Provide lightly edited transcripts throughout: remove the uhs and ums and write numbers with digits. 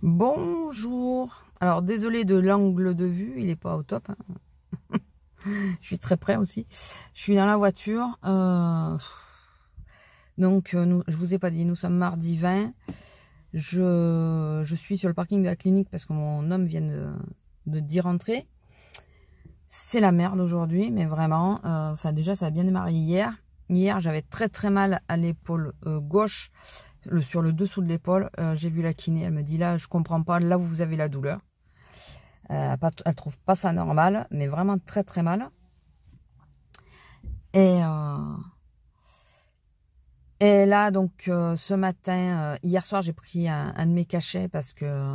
Bonjour. Alors désolé de l'angle de vue, il n'est pas au top. Hein. Je suis très près aussi. Je suis dans la voiture. Donc je vous ai pas dit, nous sommes mardi 20. Je suis sur le parking de la clinique parce que mon homme vient d'y rentrer. C'est la merde aujourd'hui, mais vraiment. Enfin déjà ça a bien démarré hier. Hier j'avais très mal à l'épaule gauche. Sur le dessous de l'épaule, j'ai vu la kiné, elle me dit là je comprends pas, là vous avez la douleur. Elle trouve pas ça normal, mais vraiment très mal. Et là donc ce matin, hier soir j'ai pris un de mes cachets parce que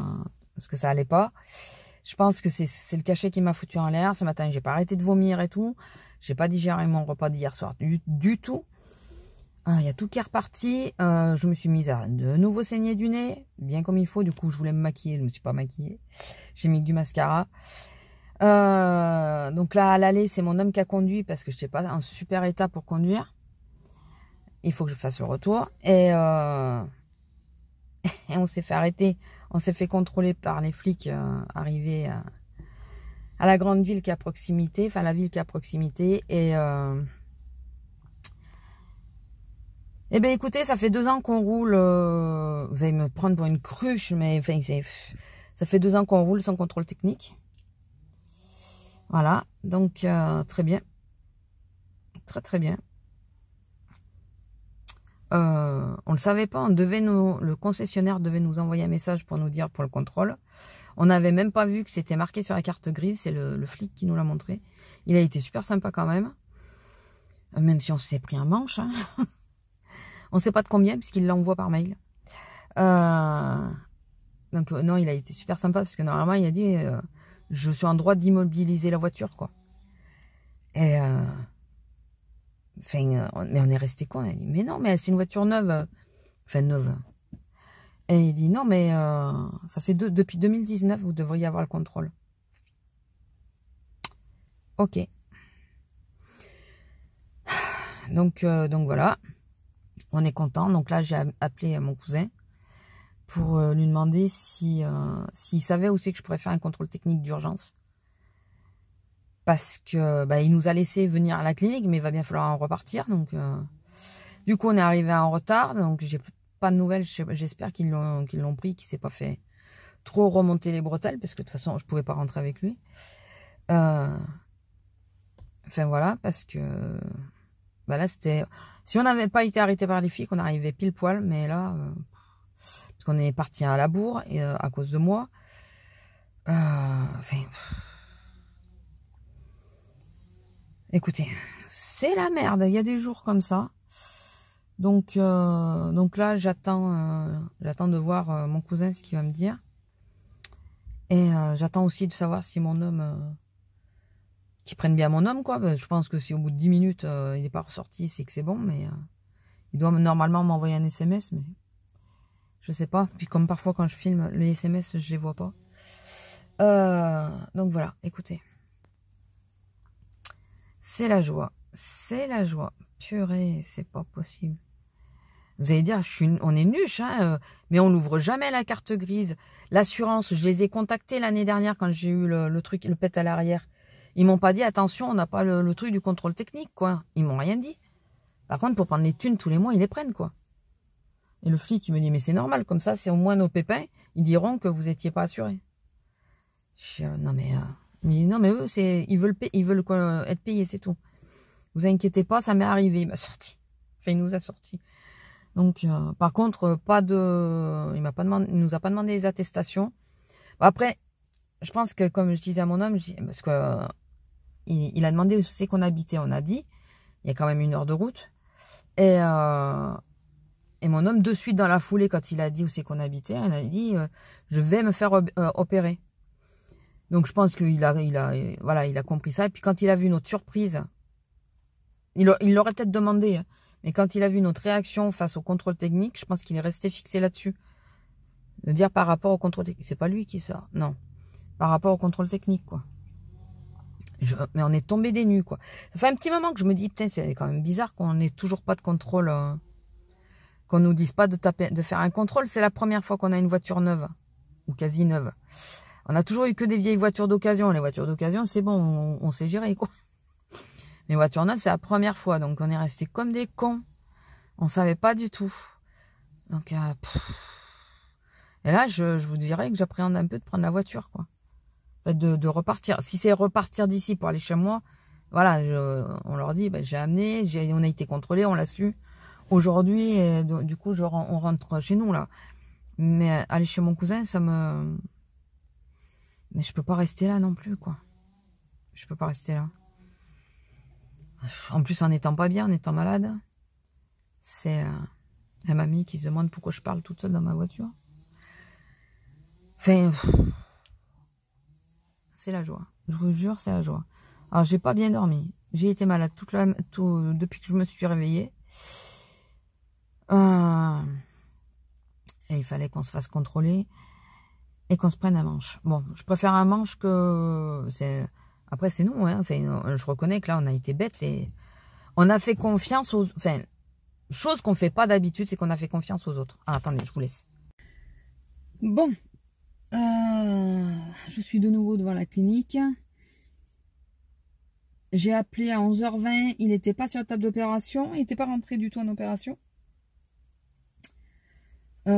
ça allait pas. Je pense que c'est le cachet qui m'a foutu en l'air. Ce matin j'ai pas arrêté de vomir et tout. J'ai pas digéré mon repas d'hier soir du tout. Il y a tout qui est reparti. Je me suis mise à de nouveau saigner du nez, bien comme il faut. Du coup, je voulais me maquiller, je me suis pas maquillée. J'ai mis du mascara. Donc là, à l'aller, c'est mon homme qui a conduit parce que je n'étais pas en super état pour conduire. Il faut que je fasse le retour. Et on s'est fait arrêter. On s'est fait contrôler par les flics arrivés à la grande ville qui est à proximité. Enfin, la ville qui est à proximité. Eh bien, écoutez, ça fait 2 ans qu'on roule. Vous allez me prendre pour une cruche, mais enfin, ça fait 2 ans qu'on roule sans contrôle technique. Voilà, donc très bien. Très bien. On le savait pas, le concessionnaire devait nous envoyer un message pour nous dire pour le contrôle. On n'avait même pas vu que c'était marqué sur la carte grise, c'est le flic qui nous l'a montré. Il a été super sympa quand même. Même si on s'est pris un manche, hein. On ne sait pas de combien puisqu'il l'envoie par mail. Donc non, il a été super sympa parce que normalement il a dit je suis en droit d'immobiliser la voiture quoi. Et mais on est resté quoi? On a dit mais non, mais c'est une voiture neuve, enfin neuve. Et il dit non mais ça fait depuis 2019 vous devriez avoir le contrôle. Ok. Donc voilà. On est content. Donc là, j'ai appelé mon cousin pour lui demander s'il savait aussi que je pourrais faire un contrôle technique d'urgence. Parce que il nous a laissé venir à la clinique, mais il va bien falloir en repartir. Donc, du coup, on est arrivé en retard. Donc, j'ai pas de nouvelles. J'espère qu'ils l'ont pris, qu'il s'est pas fait trop remonter les bretelles, parce que de toute façon, je pouvais pas rentrer avec lui. Enfin voilà, parce que là, c'était... Si on n'avait pas été arrêté par les flics, on arrivait pile poil. Mais là, parce qu'on est parti à la bourre et, à cause de moi. Enfin... Écoutez, c'est la merde. Il y a des jours comme ça. Donc là, j'attends de voir mon cousin, ce qu'il va me dire. Et j'attends aussi de savoir si mon homme... Qu'ils prennent bien mon homme, quoi. Je pense que si au bout de 10 minutes, il n'est pas ressorti, c'est que c'est bon. Mais il doit normalement m'envoyer un SMS, mais je sais pas. Puis comme parfois, quand je filme, les SMS, je les vois pas. Donc voilà, écoutez. C'est la joie. C'est la joie. Purée, c'est pas possible. Vous allez dire, on est nuche, hein, mais on n'ouvre jamais la carte grise. L'assurance, je les ai contactés l'année dernière quand j'ai eu le truc, le pet à l'arrière. Ils m'ont pas dit, attention, on n'a pas le truc du contrôle technique, quoi. Ils m'ont rien dit. Par contre, pour prendre les thunes tous les mois, ils les prennent, quoi. Et le flic, il me dit, mais c'est normal, comme ça, c'est au moins nos pépins, ils diront que vous étiez pas assuré. Non, mais eux, ils veulent quoi, être payés, c'est tout. Vous inquiétez pas, ça m'est arrivé, il m'a sorti. Enfin, il nous a sorti. Donc, par contre, il nous a pas demandé les attestations. Bon, après, je pense que, comme je disais à mon homme, parce que il a demandé où c'est qu'on habitait, on a dit, il y a quand même 1 heure de route. Et mon homme, de suite dans la foulée, quand il a dit où c'est qu'on habitait, il a dit, je vais me faire opérer. Donc je pense qu'il a compris ça. Et puis quand il a vu notre surprise, il l'aurait peut-être demandé, hein, mais quand il a vu notre réaction face au contrôle technique, je pense qu'il est resté fixé là-dessus. De dire par rapport au contrôle technique, c'est pas lui qui sort, non. Par rapport au contrôle technique, quoi. Mais on est tombé des nues, quoi. Ça fait un petit moment que je me dis, putain, c'est quand même bizarre qu'on n'ait toujours pas de contrôle, qu'on nous dise pas de faire un contrôle. C'est la première fois qu'on a une voiture neuve. ou quasi neuve. On a toujours eu que des vieilles voitures d'occasion. Les voitures d'occasion, c'est bon, on sait gérer, quoi. Les voitures neuves, c'est la première fois. Donc, on est resté comme des cons. On savait pas du tout. Donc, et là, je vous dirais que j'appréhende un peu de prendre la voiture, quoi. En fait, de repartir. Si c'est repartir d'ici pour aller chez moi, voilà, on leur dit, ben, j'ai amené, on a été contrôlé, on l'a su. Aujourd'hui, du coup, on rentre chez nous, là. Mais aller chez mon cousin, mais je peux pas rester là non plus, quoi. Je peux pas rester là. En plus, en étant pas bien, en étant malade, c'est la mamie qui se demande pourquoi je parle toute seule dans ma voiture. Enfin, c'est la joie. Je vous jure, c'est la joie. Alors, j'ai pas bien dormi. J'ai été malade depuis que je me suis réveillée. Et il fallait qu'on se fasse contrôler et qu'on se prenne un manche. Bon, je préfère un manche que... Après, c'est nous, hein. Enfin, je reconnais que là, on a été bêtes et on a fait confiance aux... Enfin, chose qu'on fait pas d'habitude, c'est qu'on a fait confiance aux autres. Ah, attendez, je vous laisse. Bon. Je suis de nouveau devant la clinique. J'ai appelé à 11h20. Il n'était pas sur la table d'opération. Il n'était pas rentré du tout en opération. Et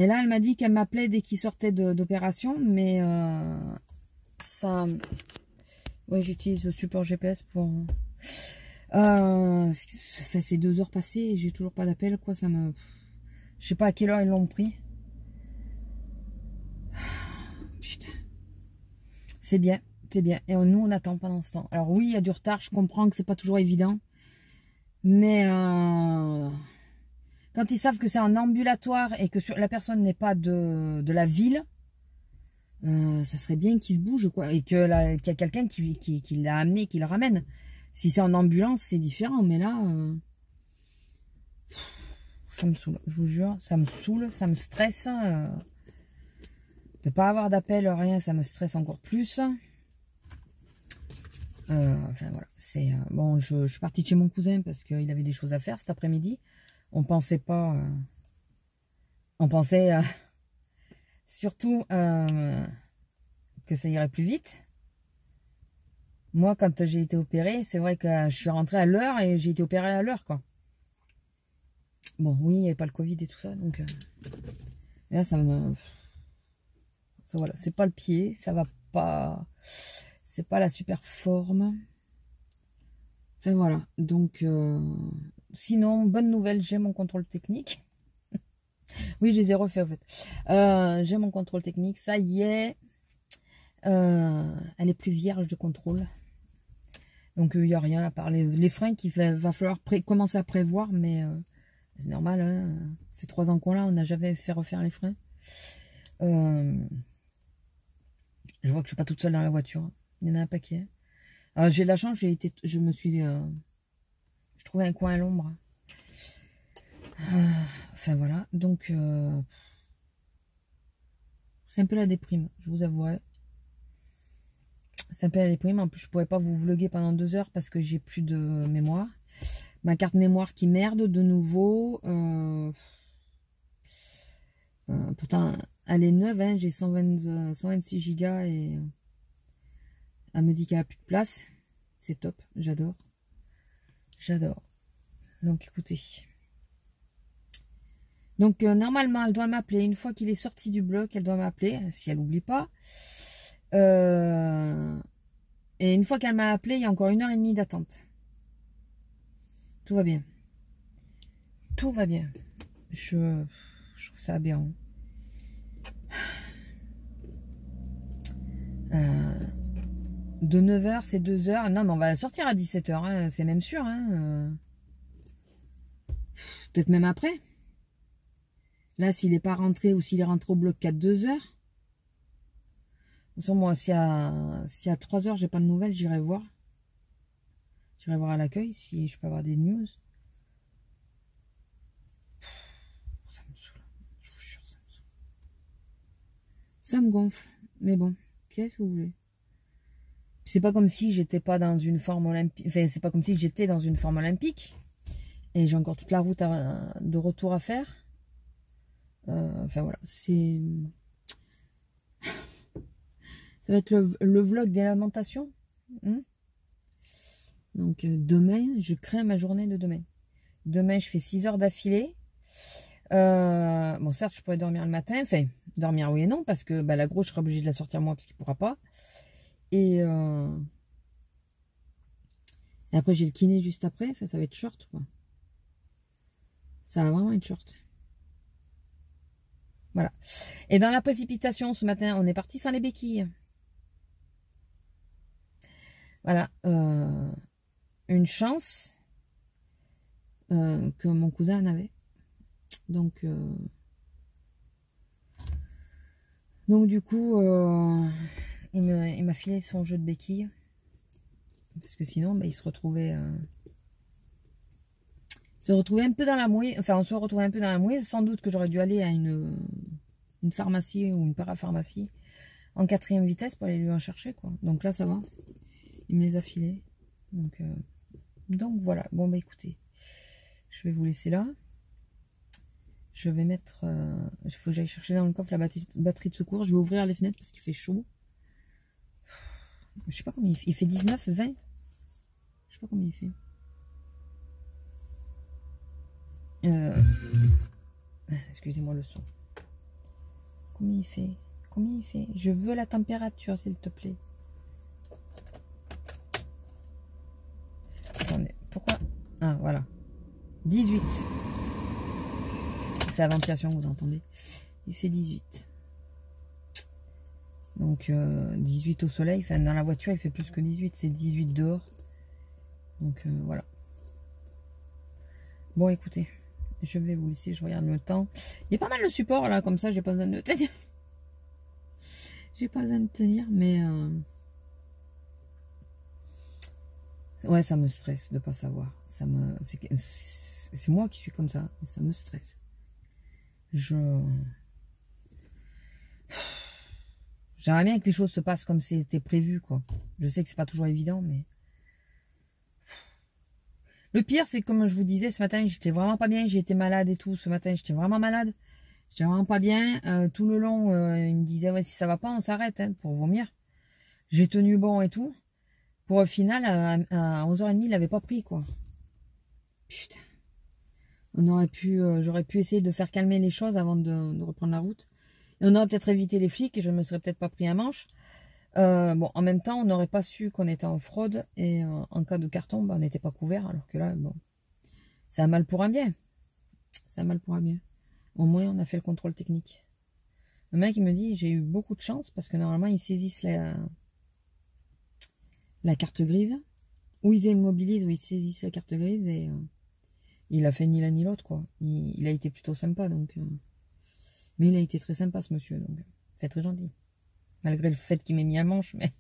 là, elle m'a dit qu'elle m'appelait dès qu'il sortait d'opération. Mais ça... Oui, j'utilise le support GPS pour... ça fait ces 2 heures passées et j'ai toujours pas d'appel, quoi. Ça me... Je sais pas à quelle heure ils l'ont pris. Putain. C'est bien, c'est bien. Et nous, on attend pendant ce temps. Alors oui, il y a du retard. Je comprends que c'est pas toujours évident. Mais quand ils savent que c'est un ambulatoire et que la personne n'est pas de la ville, ça serait bien qu'ils se bougent, quoi. Et qu'il y a quelqu'un qui l'a amené, qui le ramène. Si c'est en ambulance, c'est différent. Mais là, ça me saoule. Je vous jure, ça me saoule, ça me stresse. De pas avoir d'appel, rien, ça me stresse encore plus. Enfin voilà, c'est bon. Je suis partie de chez mon cousin parce qu'il avait des choses à faire cet après-midi. On pensait pas, on pensait surtout que ça irait plus vite. Moi, quand j'ai été opérée, c'est vrai que je suis rentrée à l'heure et j'ai été opérée à l'heure, quoi. Bon, oui, il n'y avait pas le Covid et tout ça, donc là, ça me... Enfin, voilà, c'est pas le pied, ça va pas... C'est pas la super forme. Enfin, voilà, donc... Sinon, bonne nouvelle, j'ai mon contrôle technique. Oui, je les ai refaits, en fait. J'ai mon contrôle technique, ça y est. Elle est plus vierge de contrôle. Donc, il n'y a rien à part les freins qu'il va falloir commencer à prévoir, mais... c'est normal, hein. Ça fait 3 ans qu'on l'a, on n'a jamais fait refaire les freins. Je vois que je suis pas toute seule dans la voiture. Il y en a un paquet. J'ai de la chance, je me suis... je trouvais un coin à l'ombre. Enfin voilà, donc... c'est un peu la déprime, je vous avouerai. C'est un peu la déprime. En plus, je pourrais pas vous vloguer pendant 2 heures parce que j'ai plus de mémoire. Ma carte mémoire qui merde de nouveau. Pourtant, elle est neuve, hein, j'ai 126 Go et elle me dit qu'elle a plus de place. C'est top, j'adore. J'adore. Donc écoutez. Donc normalement, elle doit m'appeler. Une fois qu'il est sorti du bloc, elle doit m'appeler, si elle n'oublie pas. Et une fois qu'elle m'a appelé, il y a encore 1h30 d'attente. Tout va bien. Tout va bien. Je trouve ça aberrant. De 9h, c'est 2h. Non, mais on va sortir à 17h. Hein, c'est même sûr. Hein, peut-être même après. Là, s'il n'est pas rentré ou s'il est rentré au bloc qu'à 2h. De toute façon, moi, si à 3h, j'ai pas de nouvelles, j'irai voir. J'irai voir à l'accueil si je peux avoir des news. Ça me saoule. Je vous jure, ça me saoule. Ça me gonfle. Mais bon, qu'est-ce que vous voulez? C'est pas comme si j'étais pas dans une forme olympique. Enfin, c'est pas comme si j'étais dans une forme olympique. Et j'ai encore toute la route de retour à faire. Enfin voilà, c'est... Ça va être le vlog des lamentations. Donc demain, je crains ma journée de demain. Demain, je fais 6 heures d'affilée. Bon, certes, je pourrais dormir le matin. Enfin, dormir oui et non, parce que bah, la grosse, je serai obligée de la sortir moi, parce qu'il ne pourra pas. Et après, j'ai le kiné juste après. Enfin, ça va être short, quoi. Ça va vraiment être short. Voilà. Et dans la précipitation, ce matin, on est parti sans les béquilles. Voilà. Une chance que mon cousin en avait. Donc du coup, il m'a filé son jeu de béquilles. Parce que sinon, bah, il se retrouvait un peu dans la mouise. Enfin, on se retrouvait un peu dans la mouise. Sans doute que j'aurais dû aller à une pharmacie ou une parapharmacie en 4e vitesse pour aller lui en chercher, quoi. Donc là, ça va. Il me les a filés. Donc voilà. Bon, bah écoutez, je vais vous laisser là. Je vais mettre... il faut que j'aille chercher dans le coffre la batterie de secours. Je vais ouvrir les fenêtres parce qu'il fait chaud. Je sais pas combien il fait. Il fait 19, 20. Je sais pas combien il fait. Excusez-moi le son. Combien il fait? Combien il fait? Je veux la température, s'il te plaît. Attendez, pourquoi? Ah, voilà. 18. C'est la ventilation, vous entendez. Il fait 18. Donc, 18 au soleil. Enfin, dans la voiture, il fait plus que 18. C'est 18 dehors. Donc, voilà. Bon, écoutez. Je vais vous laisser. Je regarde le temps. Il y a pas mal de support, là. Comme ça, j'ai pas besoin de tenir. J'ai pas besoin de tenir, mais... Ouais, ça me stresse de pas savoir. C'est moi qui suis comme ça. Ça me stresse. J'aimerais bien que les choses se passent comme c'était prévu, quoi. Je sais que c'est pas toujours évident, mais... Le pire, c'est comme je vous disais, ce matin, j'étais vraiment pas bien. J'ai été malade et tout. Ce matin, j'étais vraiment malade. J'étais vraiment pas bien. Tout le long, il me disait, ouais, si ça va pas, on s'arrête, hein, pour vomir. J'ai tenu bon et tout. Pour au final, à 11h30, il l'avait pas pris, quoi. Putain. J'aurais pu essayer de faire calmer les choses avant de reprendre la route. Et on aurait peut-être évité les flics et je me serais peut-être pas pris un manche. Bon, en même temps, on n'aurait pas su qu'on était en fraude et en cas de carton, bah, on n'était pas couvert. Alors que là, bon, c'est un mal pour un bien. C'est un mal pour un bien. Au moins, on a fait le contrôle technique. Le mec, il me dit, j'ai eu beaucoup de chance parce que normalement, ils saisissent la carte grise. Ou ils immobilisent, ou ils saisissent la carte grise et... il a fait ni l'un ni l'autre, quoi. Il a été plutôt sympa, donc... Mais il a été très sympa, ce monsieur, donc... C'est très gentil. Malgré le fait qu'il m'ait mis un manche, mais...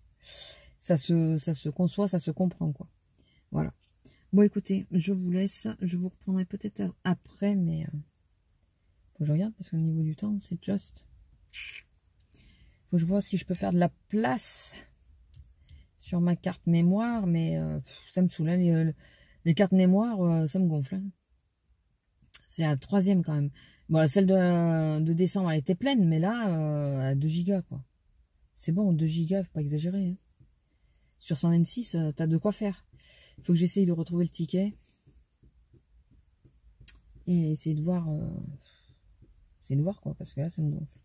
Ça se conçoit, ça se comprend, quoi. Voilà. Bon, écoutez, je vous laisse. Je vous reprendrai peut-être après, mais... faut que je regarde, parce qu'au niveau du temps, c'est juste... Faut que je vois si je peux faire de la place... sur ma carte mémoire, mais... ça me saoule, hein, les cartes mémoire, ça me gonfle, hein. C'est la 3e quand même. Bon, celle de décembre, elle était pleine, mais là, à 2 gigas, quoi. C'est bon, 2 gigas, faut pas exagérer. Hein. Sur 126, t'as de quoi faire. Il faut que j'essaye de retrouver le ticket. Et essayer de voir... quoi, parce que là, ça me gonfle.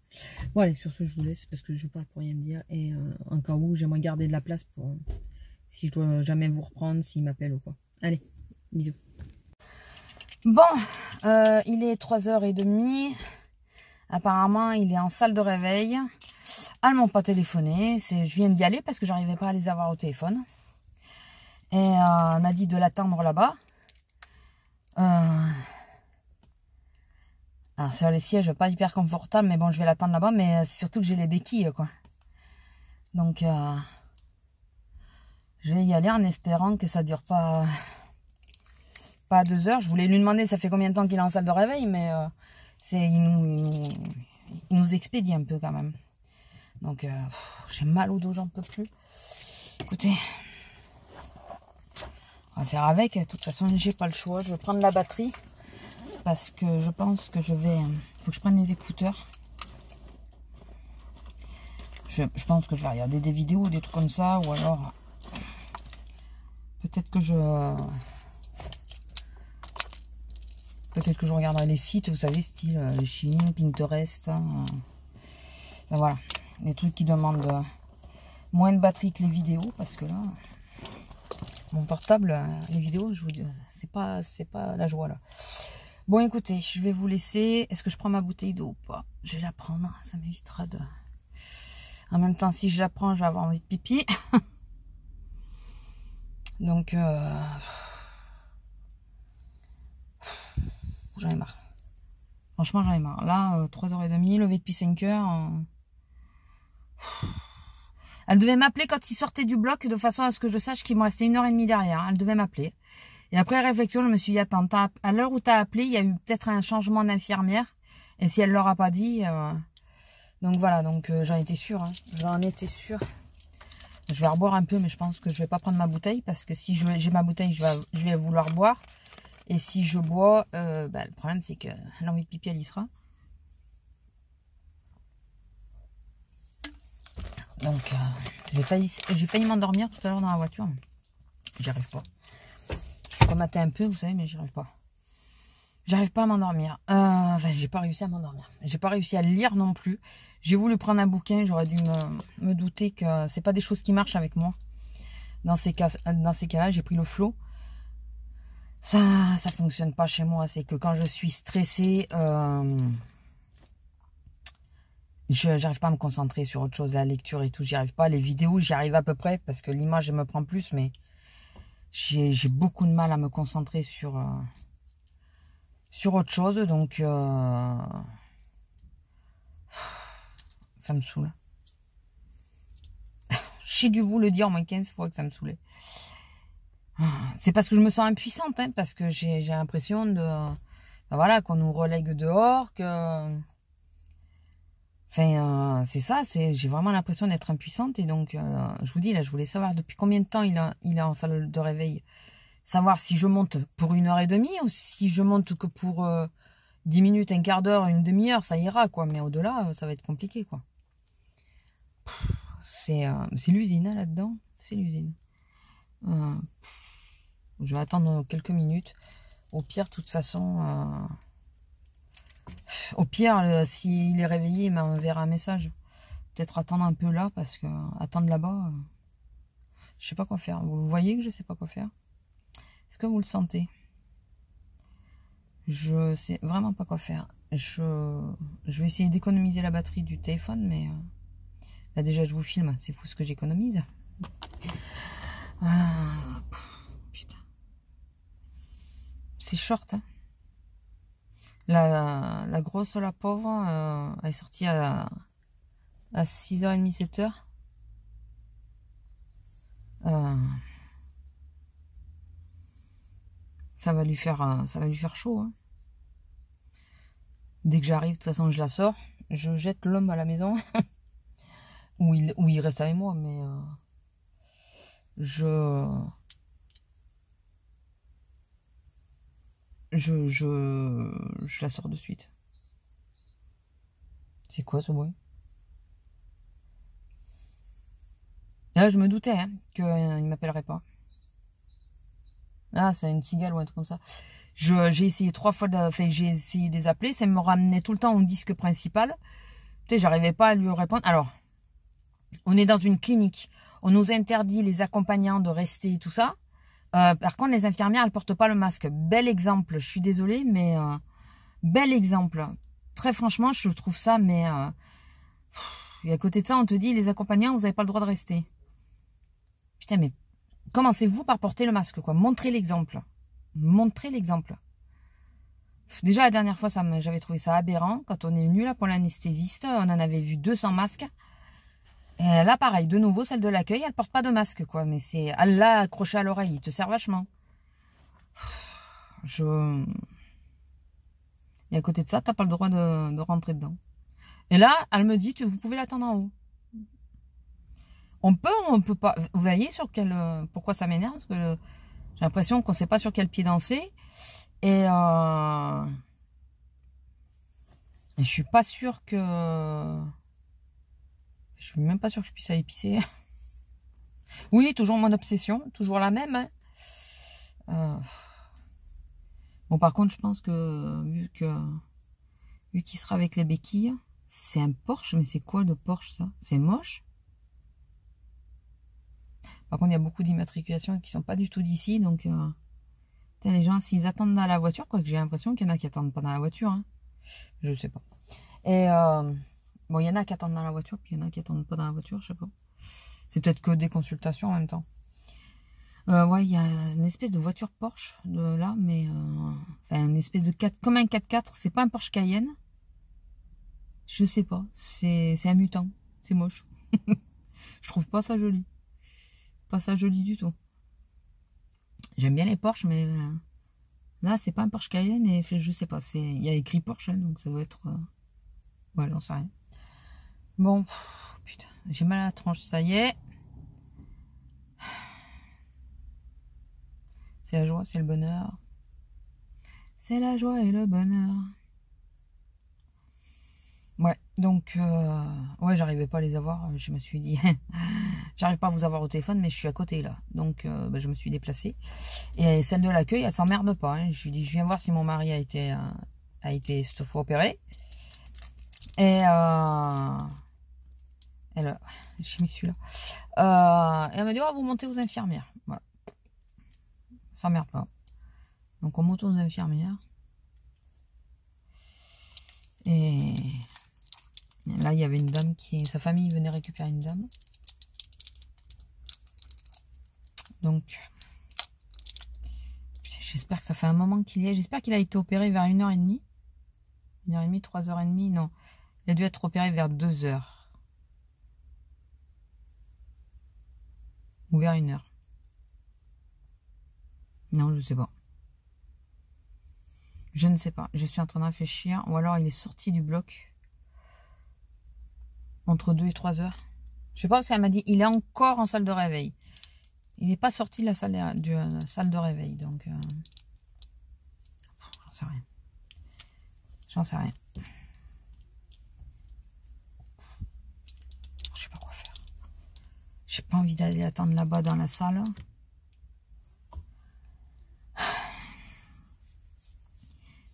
Bon, allez, sur ce, je vous laisse, parce que je parle pour rien dire. Et en cas où, j'aimerais garder de la place pour... si je dois jamais vous reprendre, s'il m'appelle ou quoi. Allez, bisous. Bon, il est 3h30. Apparemment, il est en salle de réveil. Elles m'ont pas téléphoné. Je viens d'y aller parce que j'arrivais pas à les avoir au téléphone. Et on m'a dit de l'attendre là-bas. Alors, sur les sièges, pas hyper confortable, mais bon, je vais l'attendre là-bas. Mais c'est surtout que j'ai les béquilles, quoi. Donc, je vais y aller en espérant que ça dure pas 2 heures. Je voulais lui demander ça fait combien de temps qu'il est en salle de réveil, mais il nous expédie un peu quand même. Donc j'ai mal au dos, j'en peux plus. Écoutez, on va faire avec. De toute façon, j'ai pas le choix. Je vais prendre la batterie parce que je pense que je vais faut que je prenne les écouteurs. Je pense que je vais regarder des vidéos, des trucs comme ça, ou alors peut-être que je regarderai les sites, vous savez, style Shein, Pinterest. Hein. Ben voilà, des trucs qui demandent moins de batterie que les vidéos, parce que là, mon portable, les vidéos, je vous dis, c'est pas la joie là. Bon, écoutez, je vais vous laisser. Est-ce que je prends ma bouteille d'eau ou pas? Je vais la prendre, ça m'évitera de... En même temps, si je la prends, je vais avoir envie de pipi. Donc, j'en ai marre. Franchement, j'en ai marre. Là, 3h30, levé depuis 5h. Elle devait m'appeler quand il sortait du bloc, de façon à ce que je sache qu'il me restait 1h30 derrière. Elle devait m'appeler. Et après réflexion, je me suis dit, attends, à l'heure où tu as appelé, il y a eu peut-être un changement d'infirmière. Et si elle ne leur a pas dit... Donc voilà, donc j'en étais sûre. Hein. J'en étais sûre. Je vais reboire un peu, mais je pense que je vais pas prendre ma bouteille. Parce que si j'ai ma bouteille, je vais vouloir boire. Et si je bois, le problème c'est que l'envie de pipi, elle y sera. Donc j'ai failli m'endormir tout à l'heure dans la voiture. J'y arrive pas. Je comatais un peu, vous savez, mais j'y arrive pas. J'arrive pas à m'endormir. Enfin, j'ai pas réussi à m'endormir. J'ai pas réussi à lire non plus. J'ai voulu prendre un bouquin. J'aurais dû me douter que c'est pas des choses qui marchent avec moi. Dans ces cas-là, j'ai pris le flow. Ça fonctionne pas chez moi. C'est que quand je suis stressée, j'arrive pas à me concentrer sur autre chose. La lecture et tout, j'y arrive pas. Les vidéos, j'y arrive à peu près parce que l'image, elle me prend plus. Mais j'ai beaucoup de mal à me concentrer sur autre chose, donc ça me saoule. J'ai dû vous le dire au moins 15 fois que ça me saoulait. C'est parce que je me sens impuissante, hein, parce que j'ai l'impression de... Ben voilà, qu'on nous relègue dehors, que... Enfin, c'est ça, j'ai vraiment l'impression d'être impuissante, et donc, je vous dis, là, je voulais savoir depuis combien de temps il est en salle de réveil. Savoir si je monte pour 1h30 ou si je monte que pour 10 minutes, un quart d'heure, une demi-heure, ça ira, quoi. Mais au-delà, ça va être compliqué, quoi. C'est l'usine, hein, là-dedans. C'est l'usine. Je vais attendre quelques minutes. Au pire, de toute façon... Au pire, s'il est réveillé, il m'enverra un message. Peut-être attendre un peu là, parce que attendre là-bas, je sais pas quoi faire. Vous voyez que je sais pas quoi faire? Est-ce que vous le sentez? Je sais vraiment pas quoi faire. Je vais essayer d'économiser la batterie du téléphone, mais là déjà je vous filme, c'est fou ce que j'économise. Putain. C'est short, hein. La grosse, la pauvre, elle est sortie à 6h30, 7h. Ça va lui faire chaud. Hein. Dès que j'arrive, de toute façon, je la sors. Je jette l'homme à la maison. où il reste avec moi, mais je la sors de suite. C'est quoi ce bruit? Là, je me doutais hein, qu'il ne m'appellerait pas. Ah, c'est une cigale ou un truc comme ça. J'ai essayé 3 fois, j'ai essayé de les appeler. Ça me ramenait tout le temps au disque principal. Tu sais, j'arrivais pas à lui répondre. Alors, on est dans une clinique. On nous interdit les accompagnants de rester et tout ça. Par contre, les infirmières, elles portent pas le masque. Bel exemple. Je suis désolée, mais bel exemple. Très franchement, je trouve ça, mais et à côté de ça, on te dit, les accompagnants, vous n'avez pas le droit de rester. Putain, mais commencez-vous par porter le masque, quoi. Montrez l'exemple. Montrez l'exemple. Déjà, la dernière fois, j'avais trouvé ça aberrant. Quand on est venu là pour l'anesthésiste, on en avait vu 200 masques. Et là, pareil, de nouveau, celle de l'accueil, elle porte pas de masque, quoi. Mais c'est... Elle l'a accroché à l'oreille, il te sert vachement. Et à côté de ça, t'as pas le droit de rentrer dedans. Et là, elle me dit, vous pouvez l'attendre en haut. On peut pas. Vous voyez sur pourquoi ça m'énerve? Parce que j'ai l'impression qu'on sait pas sur quel pied danser. Et Et je suis pas sûre que... Je suis même pas sûre que je puisse aller pisser. Oui, toujours mon obsession, toujours la même. Hein. Bon, par contre, je pense que vu qu'il sera avec les béquilles, c'est un Porsche, mais c'est quoi le Porsche ça? C'est moche. Par contre, il y a beaucoup d'immatriculations qui sont pas du tout d'ici, donc les gens, s'ils attendent dans la voiture, quoique j'ai l'impression qu'il y en a qui attendent pas dans la voiture, hein. Je sais pas. Et bon, il y en a qui attendent dans la voiture, puis il y en a qui attendent pas dans la voiture, je sais pas. C'est peut-être que des consultations en même temps. Ouais, il y a une espèce de voiture Porsche là, mais enfin une espèce de 4, comme un 4x4, c'est pas un Porsche Cayenne. Je sais pas, c'est un mutant, c'est moche. Je trouve pas ça joli. Pas ça joli du tout. J'aime bien les Porsche, mais là c'est pas un Porsche Cayenne et je sais pas, il y a écrit Porsche, hein, donc ça doit être ouais, j'en sais rien. Bon, putain, j'ai mal à la tronche, ça y est. C'est la joie, c'est le bonheur. C'est la joie et le bonheur. Ouais, donc, ouais, j'arrivais pas à les avoir. Je me suis dit, j'arrive pas à vous avoir au téléphone, mais je suis à côté là. Donc, bah, je me suis déplacée. Et celle de l'accueil, elle s'emmerde pas. Hein. Je lui dis, je viens voir si mon mari a été cette fois opéré. Et elle, j'ai mis celui-là. Et elle me dit, oh, vous montez aux infirmières. Voilà. S'emmerde pas. Donc, on monte aux infirmières. Et là, il y avait une dame sa famille venait récupérer une dame. Donc, j'espère que ça fait un moment qu'il y est. J'espère qu'il a été opéré vers 1h30. 1h30, 3h30, non. Il a dû être opéré vers 2h. Ou vers 1h. Non, je sais pas. Je ne sais pas. Je suis en train de réfléchir. Ou alors il est sorti du bloc. Entre 2 et 3 heures. Je sais pas si elle m'a dit. Il est encore en salle de réveil. Il n'est pas sorti de la salle de réveil. Donc, j'en sais rien. J'en sais rien. Je sais pas quoi faire. J'ai pas envie d'aller attendre là-bas dans la salle.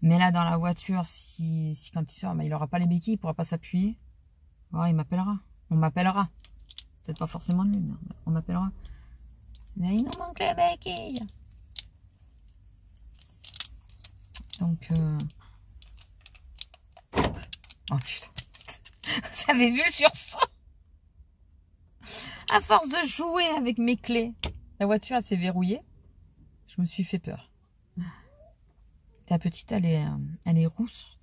Mais là, dans la voiture, si quand il sort, bah, il n'aura pas les béquilles, il ne pourra pas s'appuyer. Ouais, il m'appellera. On m'appellera. Peut-être pas forcément lui, mais on m'appellera. Mais il nous manque les béquilles. Donc, oh putain. Vous avez vu le sursaut? À force de jouer avec mes clés, la voiture, elle s'est verrouillée. Je me suis fait peur. Ta petite, elle est rousse.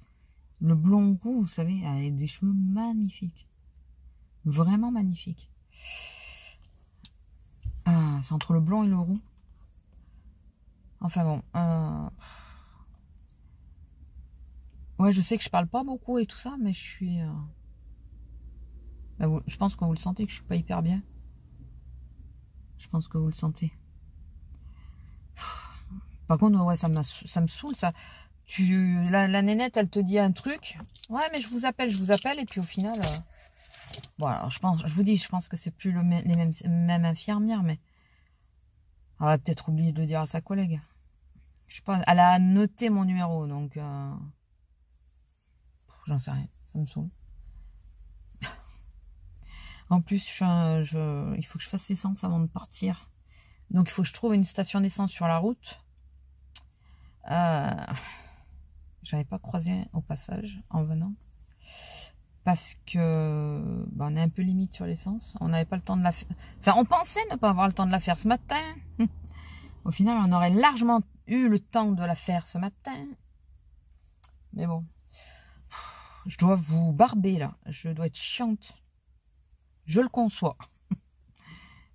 Le blond roux, vous savez, elle a des cheveux magnifiques. Vraiment magnifiques. C'est entre le blond et le roux. Enfin bon. Ouais, je sais que je parle pas beaucoup et tout ça, mais je suis... je pense que vous le sentez que je suis pas hyper bien. Je pense que vous le sentez. Par contre, ouais, ça me saoule, ça. La nénette, elle te dit un truc. Ouais, mais je vous appelle. Et puis au final... Bon, alors, je pense que c'est plus les mêmes infirmières, mais... Elle a peut-être oublié de le dire à sa collègue. Je sais pas, elle a noté mon numéro, donc... J'en sais rien, ça me saoule. En plus, il faut que je fasse l'essence avant de partir. Donc, il faut que je trouve une station d'essence sur la route. J'avais pas croisé au passage en venant. Parce que on est un peu limite sur l'essence. On n'avait pas le temps de la faire. Enfin, on pensait ne pas avoir le temps de la faire ce matin. Au final, on aurait largement eu le temps de la faire ce matin. Mais bon. Je dois vous barber là. Je dois être chiante. Je le conçois.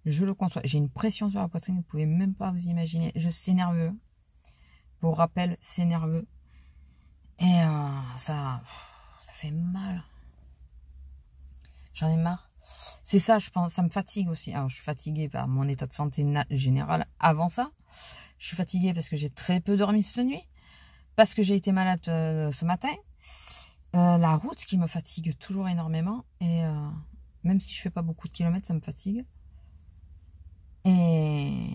Je le conçois. J'ai une pression sur la poitrine. Vous ne pouvez même pas vous imaginer. C'est nerveux. Pour rappel, c'est nerveux. Et ça fait mal. J'en ai marre. C'est ça, je pense. Ça me fatigue aussi. Alors, je suis fatiguée par mon état de santé général avant ça. Je suis fatiguée parce que j'ai très peu dormi cette nuit. Parce que j'ai été malade ce matin. La route qui me fatigue toujours énormément. Et même si je fais pas beaucoup de kilomètres, ça me fatigue. Et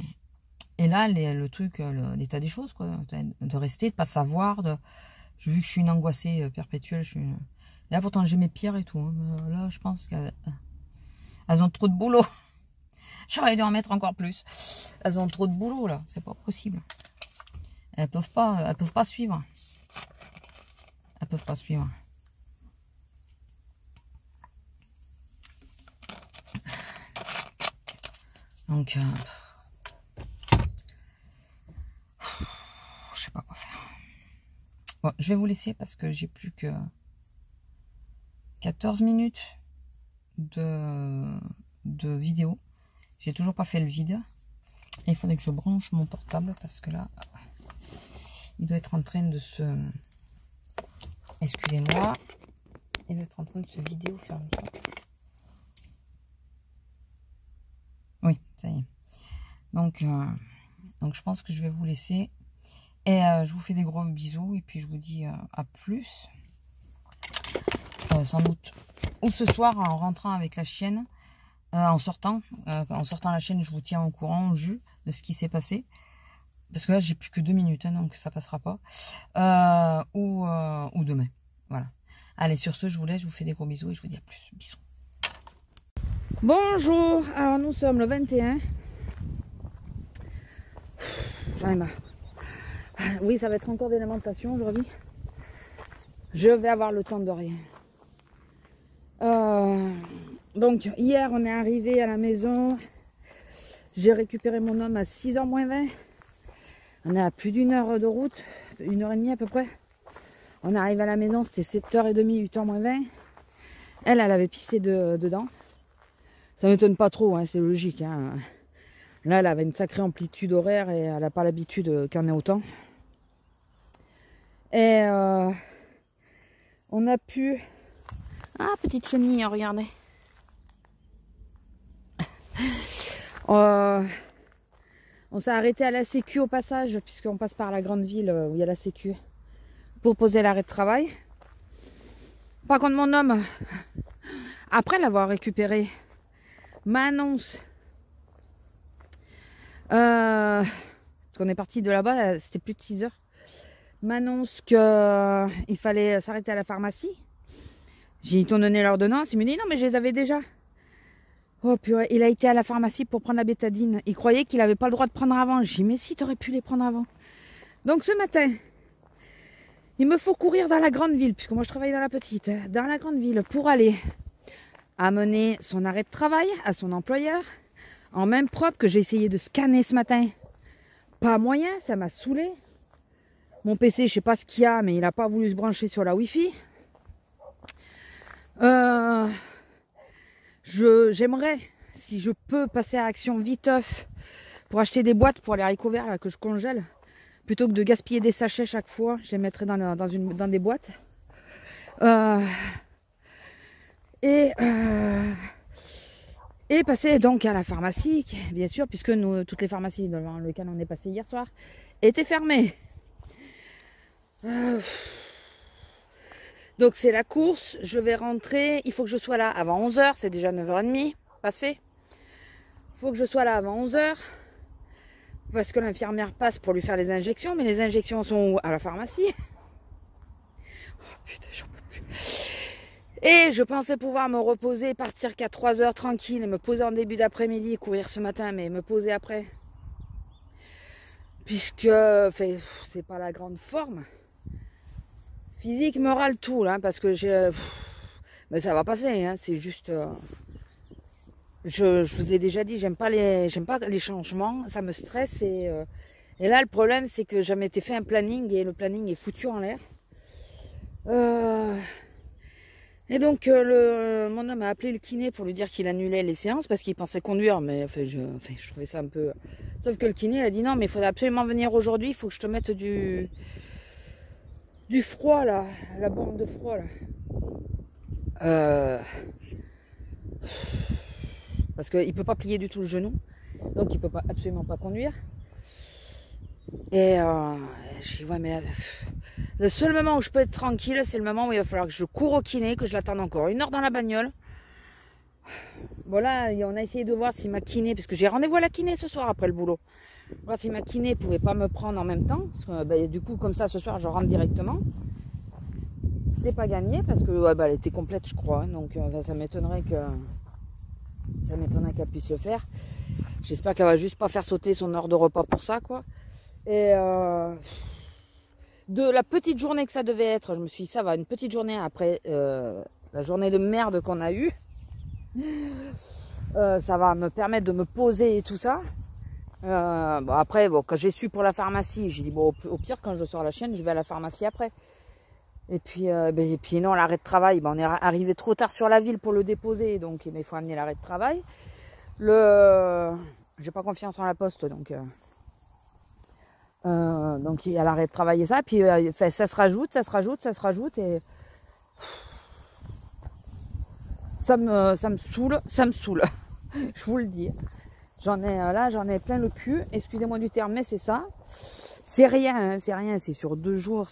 là, le truc, l'état des choses, quoi, de rester, de pas savoir, vu que je suis une angoissée perpétuelle, et là pourtant j'ai mes pierres et tout, hein, là je pense qu'elles ont trop de boulot. J'aurais dû en mettre encore plus. Elles ont trop de boulot là, c'est pas possible. Elles peuvent pas suivre. Elles peuvent pas suivre. Donc, je sais pas quoi faire. Bon, je vais vous laisser parce que j'ai plus que 14 minutes de vidéo. J'ai toujours pas fait le vide. Et il faudrait que je branche mon portable parce que là, il doit être en train de se... Excusez-moi. Il doit être en train de se vider au fur et à mesure. Oui, ça y est. Donc je pense que je vais vous laisser. Et je vous fais des gros bisous. Et puis je vous dis à plus. Sans doute. Ou ce soir en rentrant avec la chienne. En sortant la chienne, je vous tiens au courant au jus de ce qui s'est passé. Parce que là, j'ai plus que 2 minutes, hein, donc ça passera pas. Ou demain. Voilà. Allez, sur ce, je vous laisse, je vous fais des gros bisous et je vous dis à plus. Bisous. Bonjour, alors nous sommes le 21. J'en ai marre. Oui, ça va être encore des lamentations aujourd'hui. Je vais avoir le temps de rien. Donc, hier, on est arrivé à la maison. J'ai récupéré mon homme à 6h moins 20. On est à plus d'une heure de route, 1h30 à peu près. On arrive à la maison, c'était 7h30, 8h moins 20. Elle avait pissé dedans. Ça ne m'étonne pas trop, hein, c'est logique. Hein. Là, elle avait une sacrée amplitude horaire et elle n'a pas l'habitude qu'il y en ait autant. Et on a pu... Ah, petite chenille, regardez. On s'est arrêté à la Sécu au passage, puisqu'on passe par la grande ville où il y a la Sécu, pour poser l'arrêt de travail. Par contre, mon homme, après l'avoir récupéré, m'annonce, parce qu'on est parti de là-bas, c'était plus de 6 heures, m'annonce qu'il fallait s'arrêter à la pharmacie. J'ai dit, t'ont donné l'ordonnance? Il me dit, non, mais je les avais déjà. Oh purée, il a été à la pharmacie pour prendre la bétadine. Il croyait qu'il n'avait pas le droit de prendre avant. J'ai dit, mais si, t'aurais pu les prendre avant. Donc ce matin, il me faut courir dans la grande ville, puisque moi je travaille dans la petite, dans la grande ville, pour aller amener son arrêt de travail à son employeur, en même propre que j'ai essayé de scanner ce matin. Pas moyen, ça m'a saoulé. Mon PC, je sais pas ce qu'il y a, mais il n'a pas voulu se brancher sur la Wi-Fi. J'aimerais, si je peux, passer à Action viteuf pour acheter des boîtes pour les haricots verts là, que je congèle. Plutôt que de gaspiller des sachets chaque fois, je les mettrai dans des boîtes. Et passer donc à la pharmacie, bien sûr, puisque nous, toutes les pharmacies devant lesquelles on est passé hier soir étaient fermées. Donc c'est la course, je vais rentrer, il faut que je sois là avant 11h, c'est déjà 9h30 passé. Il faut que je sois là avant 11h, parce que l'infirmière passe pour lui faire les injections, mais les injections sont où? À la pharmacie. Oh putain, j'en peux plus. Et je pensais pouvoir me reposer, partir qu'à 3h tranquille, et me poser en début d'après-midi, courir ce matin, mais me poser après. Puisque c'est pas la grande forme. Physique, morale, tout, là, parce que mais ça va passer, hein, c'est juste... Je vous ai déjà dit, j'aime pas les changements, ça me stresse. Et là, le problème, c'est que j'ai m'étais fait un planning, et le planning est foutu en l'air. Et donc, mon homme a appelé le kiné pour lui dire qu'il annulait les séances, parce qu'il pensait conduire, mais je trouvais ça un peu... Sauf que le kiné, a dit non, mais il faudrait absolument venir aujourd'hui, il faut que je te mette du froid là, la bombe de froid là. Parce qu'il ne peut pas plier du tout le genou, donc il ne peut absolument pas conduire. Et je dis ouais mais Le seul moment où je peux être tranquille, c'est le moment où il va falloir que je cours au kiné, que je l'attende encore 1 heure dans la bagnole. Voilà, on a essayé de voir si ma kiné, parce que j'ai rendez-vous à la kiné ce soir après le boulot. Voir si ma kiné pouvait pas me prendre en même temps. Parce que, bah, du coup, comme ça, ce soir, je rentre directement. C'est pas gagné parce que ouais, bah, elle était complète, je crois. Donc, ça m'étonnerait qu'elle puisse le faire. J'espère qu'elle va juste pas faire sauter son heure de repas pour ça, quoi. Et de la petite journée que ça devait être, je me suis dit, ça va, une petite journée après la journée de merde qu'on a eue. Ça va me permettre de me poser et tout ça. Bon, après, bon, quand j'ai su pour la pharmacie, j'ai dit, bon, au pire, quand je sors la chaîne, je vais à la pharmacie après. Et puis non, l'arrêt de travail, on est arrivé trop tard sur la ville pour le déposer, donc il faut amener l'arrêt de travail. J'ai pas confiance en la poste, donc il y a l'arrêt de travail et ça, puis ça se rajoute, et ça me saoule, je vous le dis. J'en ai plein le cul, excusez-moi du terme, mais c'est ça. C'est rien, c'est sur 2 jours,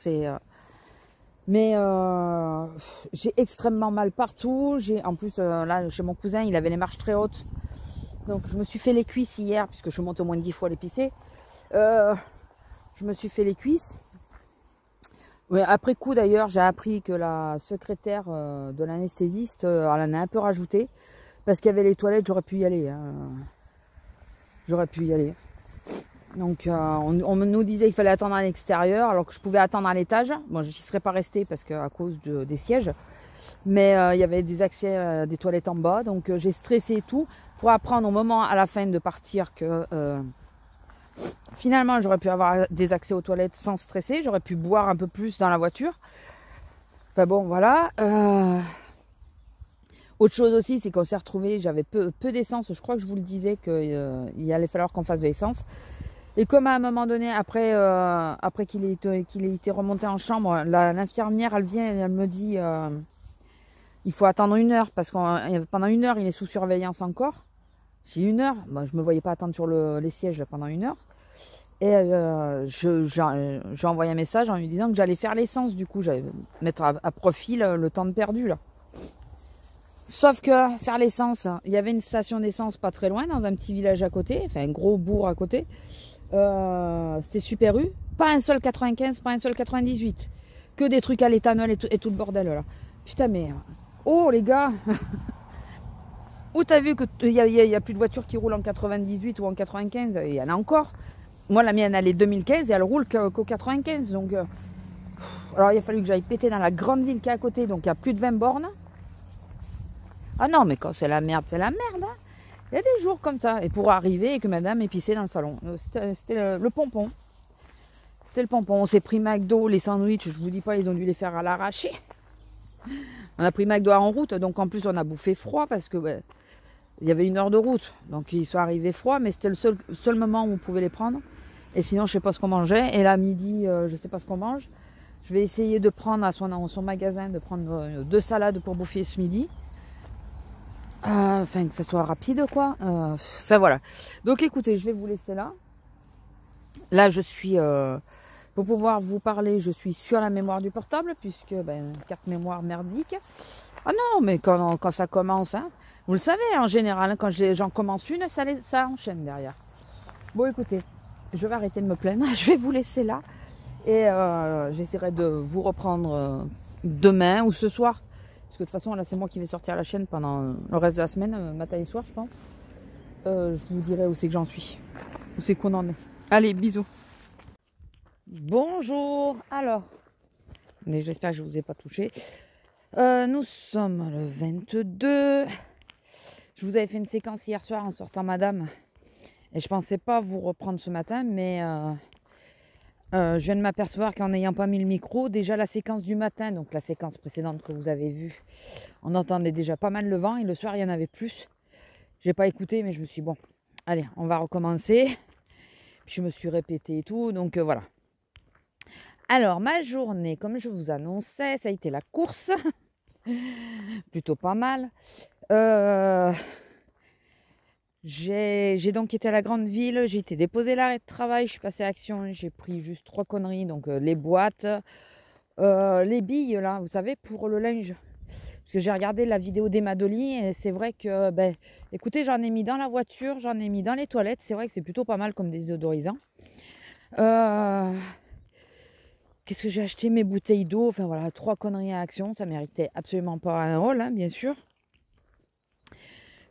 mais j'ai extrêmement mal partout. En plus, là, chez mon cousin, il avait les marches très hautes. Donc, je me suis fait les cuisses hier, puisque je monte au moins 10 fois l'épicé. Je me suis fait les cuisses. Ouais, après coup, d'ailleurs, j'ai appris que la secrétaire de l'anesthésiste, elle en a un peu rajouté. Parce qu'il y avait les toilettes, j'aurais pu y aller. Hein. J'aurais pu y aller. Donc on nous disait qu'il fallait attendre à l'extérieur alors que je pouvais attendre à l'étage. Bon, je n'y serais pas restée parce que à cause des sièges. Mais il y avait des accès des toilettes en bas. Donc j'ai stressé et tout pour apprendre au moment à la fin de partir que finalement j'aurais pu avoir des accès aux toilettes sans stresser. J'aurais pu boire un peu plus dans la voiture. Enfin bon, voilà. Autre chose aussi, c'est qu'on s'est retrouvé, j'avais peu d'essence. Je crois que je vous le disais qu'il allait falloir qu'on fasse de l'essence. Et comme à un moment donné, après qu'il ait été remonté en chambre, l'infirmière, elle vient et elle me dit il faut attendre 1 heure parce que pendant 1 heure, il est sous surveillance encore. J'ai 1 heure, moi, je ne me voyais pas attendre sur les sièges pendant 1 heure. Et j'ai envoyé un message en lui disant que j'allais faire l'essence. Du coup, j'allais mettre à profit le temps de perdu là. Sauf que faire l'essence, il y avait une station d'essence pas très loin, dans un petit village à côté, enfin un gros bourg à côté. C'était Super U. Pas un seul 95, pas un seul 98. Que des trucs à l'éthanol et tout le bordel là. Putain mais... Oh les gars. Où t'as vu qu'il y a plus de voitures qui roulent en 98 ou en 95? Il y en a encore. Moi la mienne elle est 2015 et elle roule qu'au 95. Donc, alors il a fallu que j'aille péter dans la grande ville qui est à côté. Donc il y a plus de 20 bornes. Ah non, mais quand c'est la merde, c'est la merde. Hein. Il y a des jours comme ça. Et pour arriver et que madame ait pissé dans le salon. C'était le pompon. C'était le pompon. On s'est pris McDo, les sandwichs, je vous dis pas, ils ont dû les faire à l'arraché. On a pris McDo en route, donc en plus on a bouffé froid parce que il y avait 1 heure de route. Donc ils sont arrivés froids, mais c'était le seul moment où on pouvait les prendre. Et sinon, je sais pas ce qu'on mangeait. Et là, midi, je sais pas ce qu'on mange. Je vais essayer de prendre à son magasin, de prendre 2 salades pour bouffer ce midi. Enfin, que ça soit rapide, quoi. Enfin, voilà. Donc, écoutez, je vais vous laisser là. Là, je suis... pour pouvoir vous parler, je suis sur la mémoire du portable, puisque, carte mémoire merdique. Ah non, mais quand ça commence, hein, vous le savez, en général, quand j'en commence une, ça enchaîne derrière. Bon, écoutez, je vais arrêter de me plaindre. Je vais vous laisser là. Et j'essaierai de vous reprendre demain ou ce soir. Parce que de toute façon, là, c'est moi qui vais sortir la chaîne pendant le reste de la semaine, matin et soir, je pense. Je vous dirai où c'est que j'en suis. Où c'est qu'on en est. Allez, bisous. Bonjour. Alors, j'espère que je ne vous ai pas touché. Nous sommes le 22. Je vous avais fait une séquence hier soir en sortant madame. Et je pensais pas vous reprendre ce matin, mais je viens de m'apercevoir qu'en n'ayant pas mis le micro, déjà la séquence du matin, donc la séquence précédente que vous avez vue, on entendait déjà pas mal le vent et le soir il y en avait plus. J'ai pas écouté, mais je me suis dit, bon, allez, on va recommencer. Puis je me suis répétée et tout, donc voilà. Alors ma journée, comme je vous annonçais, ça a été la course, plutôt pas mal. J'ai donc été à la grande ville, j'ai été déposer l'arrêt de travail, je suis passée à Action, j'ai pris juste 3 conneries, donc les boîtes, les billes, là, vous savez, pour le linge. Parce que j'ai regardé la vidéo d'Emma Dolly et c'est vrai que, ben, écoutez, j'en ai mis dans la voiture, j'en ai mis dans les toilettes. C'est vrai que c'est plutôt pas mal comme désodorisant. Qu'est-ce que j'ai acheté? Mes bouteilles d'eau. Enfin voilà, 3 conneries à Action. Ça méritait absolument pas un rôle, hein, bien sûr.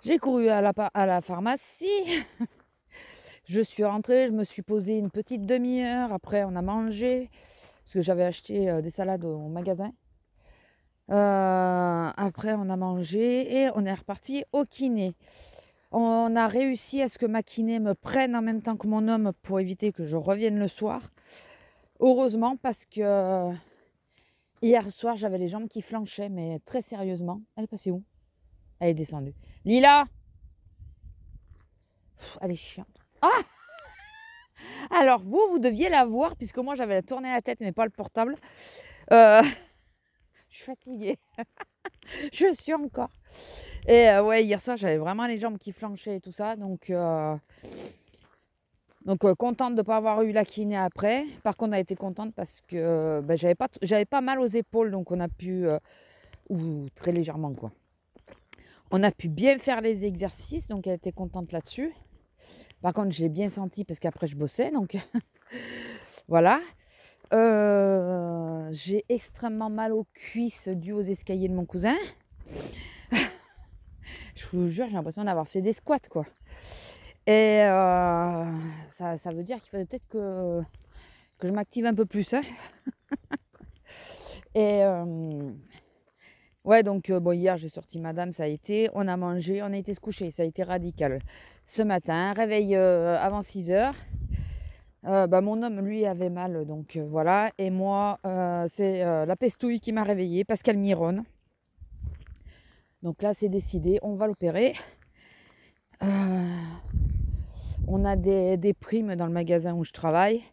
J'ai couru à la pharmacie. Je suis rentrée, je me suis posée une petite demi-heure. Après, on a mangé. Parce que j'avais acheté des salades au magasin. Après, on a mangé et on est reparti au kiné. On a réussi à ce que ma kiné me prenne en même temps que mon homme pour éviter que je revienne le soir. Heureusement, parce que hier soir, j'avais les jambes qui flanchaient, mais très sérieusement. Elle est passée où? Elle est descendue. Lila! Elle est chiante. Ah! Alors, vous deviez la voir, puisque moi, j'avais tourné la tête, mais pas le portable. Je suis fatiguée. Je suis encore. Et ouais, hier soir, j'avais vraiment les jambes qui flanchaient et tout ça. Donc contente de ne pas avoir eu la kiné après. Par contre, on a été contente parce que j'avais pas mal aux épaules. Donc on a pu, ou très légèrement quoi. On a pu bien faire les exercices. Donc elle était contente là-dessus. Par contre, je l'ai bien senti parce qu'après, je bossais. Donc voilà. J'ai extrêmement mal aux cuisses dû aux escaliers de mon cousin. Je vous jure, j'ai l'impression d'avoir fait des squats, quoi. Et ça veut dire qu'il faudrait peut-être que je m'active un peu plus. Hein. Et ouais, donc bon, hier, j'ai sorti madame, ça a été. On a mangé, on a été se coucher. Ça a été radical. Ce matin, réveil avant 6 heures. Mon homme, lui, avait mal, donc voilà. Et moi, c'est la pestouille qui m'a réveillée parce qu'elle mironne. Donc là, c'est décidé, on va l'opérer. On a des primes dans le magasin où je travaille.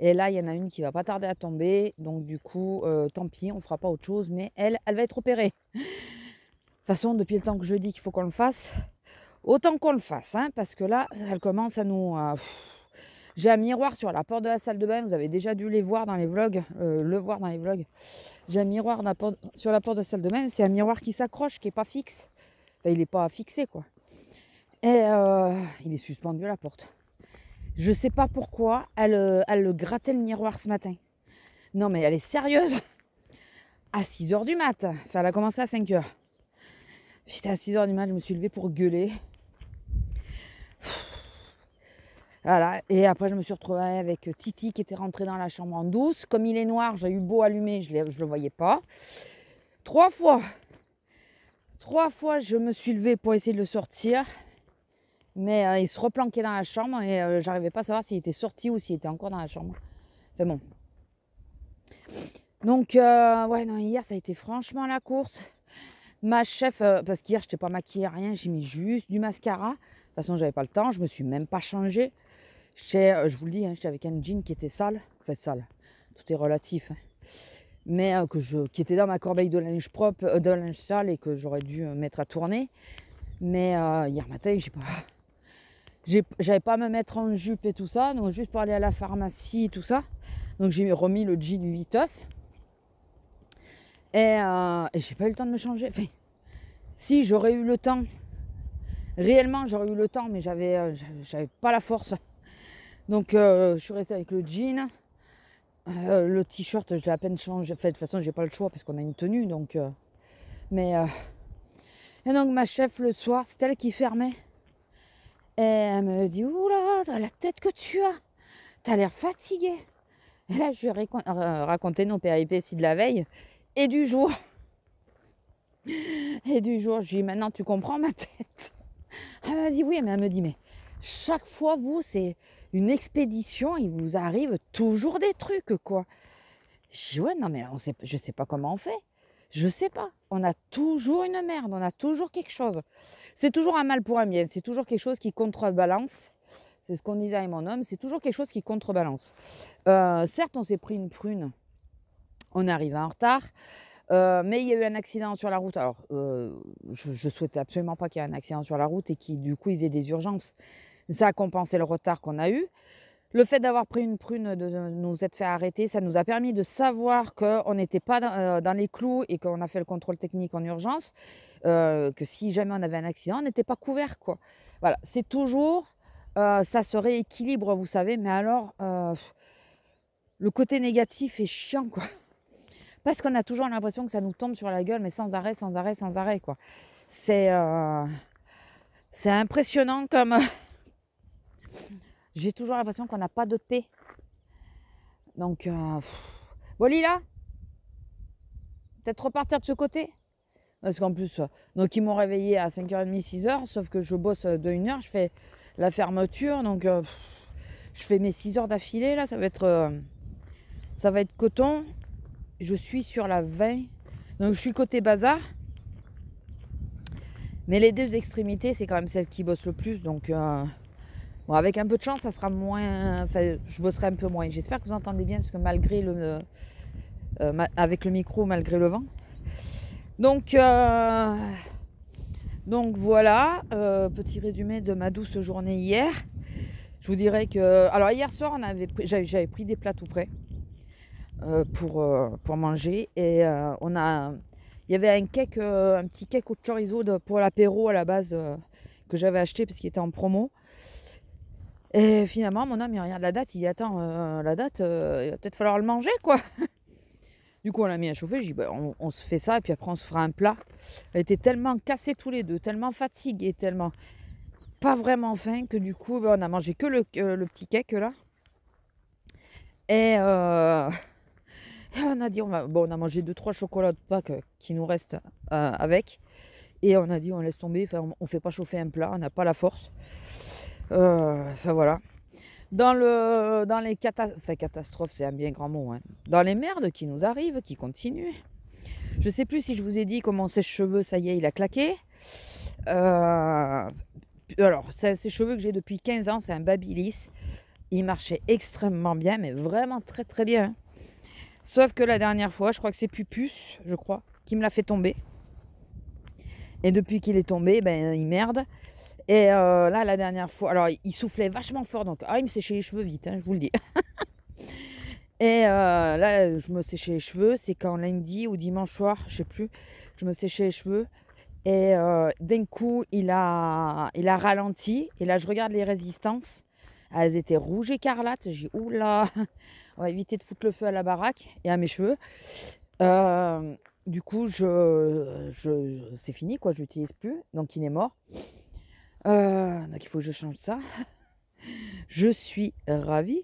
Et là, il y en a une qui va pas tarder à tomber. Donc du coup, tant pis, on fera pas autre chose. Mais elle va être opérée. De toute façon, depuis le temps que je dis qu'il faut qu'on le fasse, autant qu'on le fasse. Hein, parce que là, elle commence à nous... J'ai un miroir sur la porte de la salle de bain. Vous avez déjà dû le voir dans les vlogs. J'ai un miroir sur la porte de la salle de bain. C'est un miroir qui s'accroche, qui n'est pas fixe. Enfin, il n'est pas fixé, quoi. Et il est suspendu à la porte. Je ne sais pas pourquoi elle grattait le miroir ce matin. Non, mais elle est sérieuse. À 6h du mat. Enfin, elle a commencé à 5h. J'étais à 6h du mat, je me suis levée pour gueuler. Voilà, et après je me suis retrouvée avec Titi qui était rentrée dans la chambre en douce. Comme il est noir, j'ai eu beau allumer, je ne le voyais pas. 3 fois, je me suis levée pour essayer de le sortir. Mais il se replanquait dans la chambre et j'arrivais pas à savoir s'il était sorti ou s'il était encore dans la chambre. Enfin bon. Donc, ouais, non, hier ça a été franchement la course. Ma chef, parce qu'hier je n'étais pas maquillée, rien, j'ai mis juste du mascara. De toute façon, j'avais pas le temps, je me suis même pas changée. Je vous le dis, hein, j'étais avec un jean qui était sale. Enfin, sale, tout est relatif. Hein. Mais qui était dans ma corbeille de linge propre, de linge sale et que j'aurais dû mettre à tourner. Mais hier matin, j'avais pas à me mettre en jupe et tout ça. Donc, juste pour aller à la pharmacie et tout ça. Donc, j'ai remis le jean viteuf. Et j'ai pas eu le temps de me changer. Enfin, si, j'aurais eu le temps. Réellement, j'aurais eu le temps, mais j'avais pas la force. Donc, je suis restée avec le jean. Le t-shirt, je l'ai à peine changé. Enfin, de toute façon, j'ai pas le choix parce qu'on a une tenue. Donc, et donc, ma chef, le soir, c'est elle qui fermait. Et elle me dit, oula, t'as la tête que tu as. T'as l'air fatiguée. Et là, je lui ai raconté nos péripéties de la veille et du jour. Et du jour, je lui ai dit, maintenant, tu comprends ma tête. Elle m'a dit, oui, mais elle me dit, mais chaque fois, vous, c'est une expédition, il vous arrive toujours des trucs, quoi. Je dis, ouais, non, mais je sais pas comment on fait. Je sais pas. On a toujours une merde, on a toujours quelque chose. C'est toujours un mal pour un bien, c'est toujours quelque chose qui contrebalance. C'est ce qu'on disait avec mon homme, c'est toujours quelque chose qui contrebalance. Certes, on s'est pris une prune, on est arrivé en retard. Mais il y a eu un accident sur la route. Alors, je souhaitais absolument pas qu'il y ait un accident sur la route et qu'ils, du coup, ils aient des urgences. Ça a compensé le retard qu'on a eu. Le fait d'avoir pris une prune, de nous être fait arrêter, ça nous a permis de savoir qu'on n'était pas dans les clous et qu'on a fait le contrôle technique en urgence, que si jamais on avait un accident, on n'était pas couvert, quoi. Voilà, c'est toujours, ça se rééquilibre, vous savez, mais alors, le côté négatif est chiant, quoi. Parce qu'on a toujours l'impression que ça nous tombe sur la gueule, mais sans arrêt, sans arrêt, sans arrêt, quoi. C'est impressionnant comme... J'ai toujours l'impression qu'on n'a pas de paix. Donc, bon, Lila, peut-être repartir de ce côté. Parce qu'en plus, donc ils m'ont réveillé à 5h30, 6h, sauf que je bosse de 1h, je fais la fermeture, donc je fais mes 6 heures d'affilée, là, ça va être coton. Je suis sur la 20, donc je suis côté bazar. Mais les deux extrémités, c'est quand même celle qui bosse le plus, donc bon, avec un peu de chance, ça sera moins, enfin, je bosserai un peu moins. J'espère que vous entendez bien, parce que malgré le, avec le micro, malgré le vent. Donc voilà, petit résumé de ma douce journée hier. Je vous dirais que... Alors hier soir, j'avais pris des plats tout prêts pour manger. Et il y avait un petit cake au chorizo pour l'apéro à la base que j'avais acheté parce qu'il était en promo. Et finalement, mon homme, il regarde la date, il dit « Attends, la date, il va peut-être falloir le manger, quoi !» Du coup, on l'a mis à chauffer. J'ai dit, bah, on se fait ça et puis après, on se fera un plat. Elle était tellement cassée tous les deux, tellement fatiguée, tellement pas vraiment faim que du coup, bah, on a mangé que le petit cake là. Et on a dit, on a mangé 2-3 chocolats de Pâques qui nous restent avec. Et on a dit, on laisse tomber, on fait pas chauffer un plat, on n'a pas la force. Enfin voilà. Dans les catastrophes, c'est un bien grand mot. Hein. Dans les merdes qui nous arrivent, qui continuent. Je ne sais plus si je vous ai dit comment sèche-cheveux, ça y est, il a claqué. Alors, c'est ces cheveux que j'ai depuis 15 ans, c'est un Babyliss. Il marchait extrêmement bien, mais vraiment très très bien. Sauf que la dernière fois, je crois que c'est Pupus, qui me l'a fait tomber. Et depuis qu'il est tombé, ben, il merde. Et là, la dernière fois, alors il soufflait vachement fort, donc il me séchait les cheveux vite, hein, je vous le dis. Et là, je me séchais les cheveux, c'est quand lundi ou dimanche soir, je sais plus, je me séchais les cheveux. Et d'un coup, il a ralenti. Et là, je regarde les résistances. Elles étaient rouges écarlates. J'ai dit, oula, on va éviter de foutre le feu à la baraque et à mes cheveux. Du coup, c'est fini, quoi, je l'utilise plus. Donc, il est mort. Donc il faut que je change ça. Je suis ravie.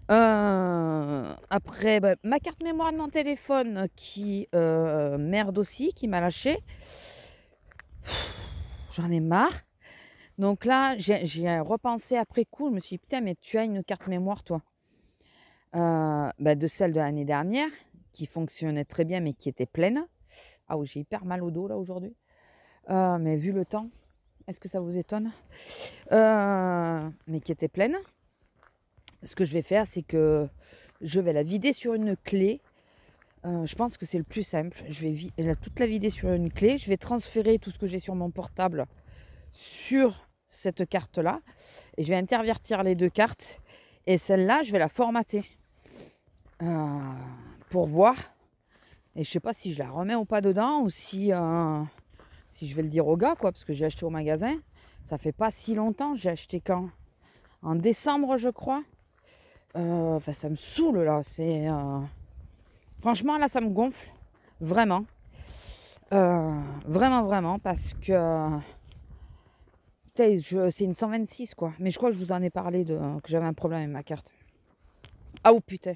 Après, ma carte mémoire de mon téléphone qui merde aussi, qui m'a lâché. J'en ai marre. Donc là, j'ai repensé après coup. Je me suis dit, putain, mais tu as une carte mémoire, toi. De celle de l'année dernière, qui fonctionnait très bien, mais qui était pleine. Ah oui, j'ai hyper mal au dos là aujourd'hui. Mais vu le temps, est-ce que ça vous étonne? Mais qui était pleine. Ce que je vais faire, c'est que je vais la vider sur une clé. Je pense que c'est le plus simple. Je vais toute la vider sur une clé. Je vais transférer tout ce que j'ai sur mon portable sur cette carte-là. Et je vais intervertir les deux cartes. Et celle-là, je vais la formater pour voir. Et je sais pas si je la remets ou pas dedans ou si je vais le dire au gars, quoi, parce que j'ai acheté au magasin. Ça fait pas si longtemps. J'ai acheté quand? En décembre, je crois. Ça me saoule, là. Franchement, là, ça me gonfle. Vraiment. Vraiment, vraiment. Parce que... Putain, c'est une 126, quoi. Mais je crois que je vous en ai parlé que j'avais un problème avec ma carte. Ah, oh, putain.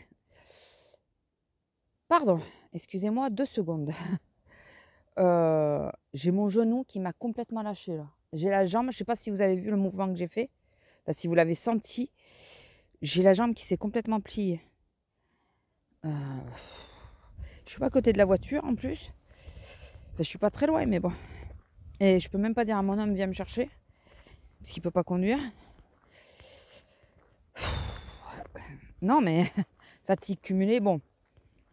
Pardon. Excusez-moi 2 secondes. J'ai mon genou qui m'a complètement lâché, là. J'ai la jambe, je ne sais pas si vous avez vu le mouvement que j'ai fait. Si vous l'avez senti, j'ai la jambe qui s'est complètement pliée. Je suis pas à côté de la voiture en plus. Je suis pas très loin, mais bon. Et je peux même pas dire à mon homme viens me chercher, parce qu'il peut pas conduire. Non, mais fatigue cumulée, bon.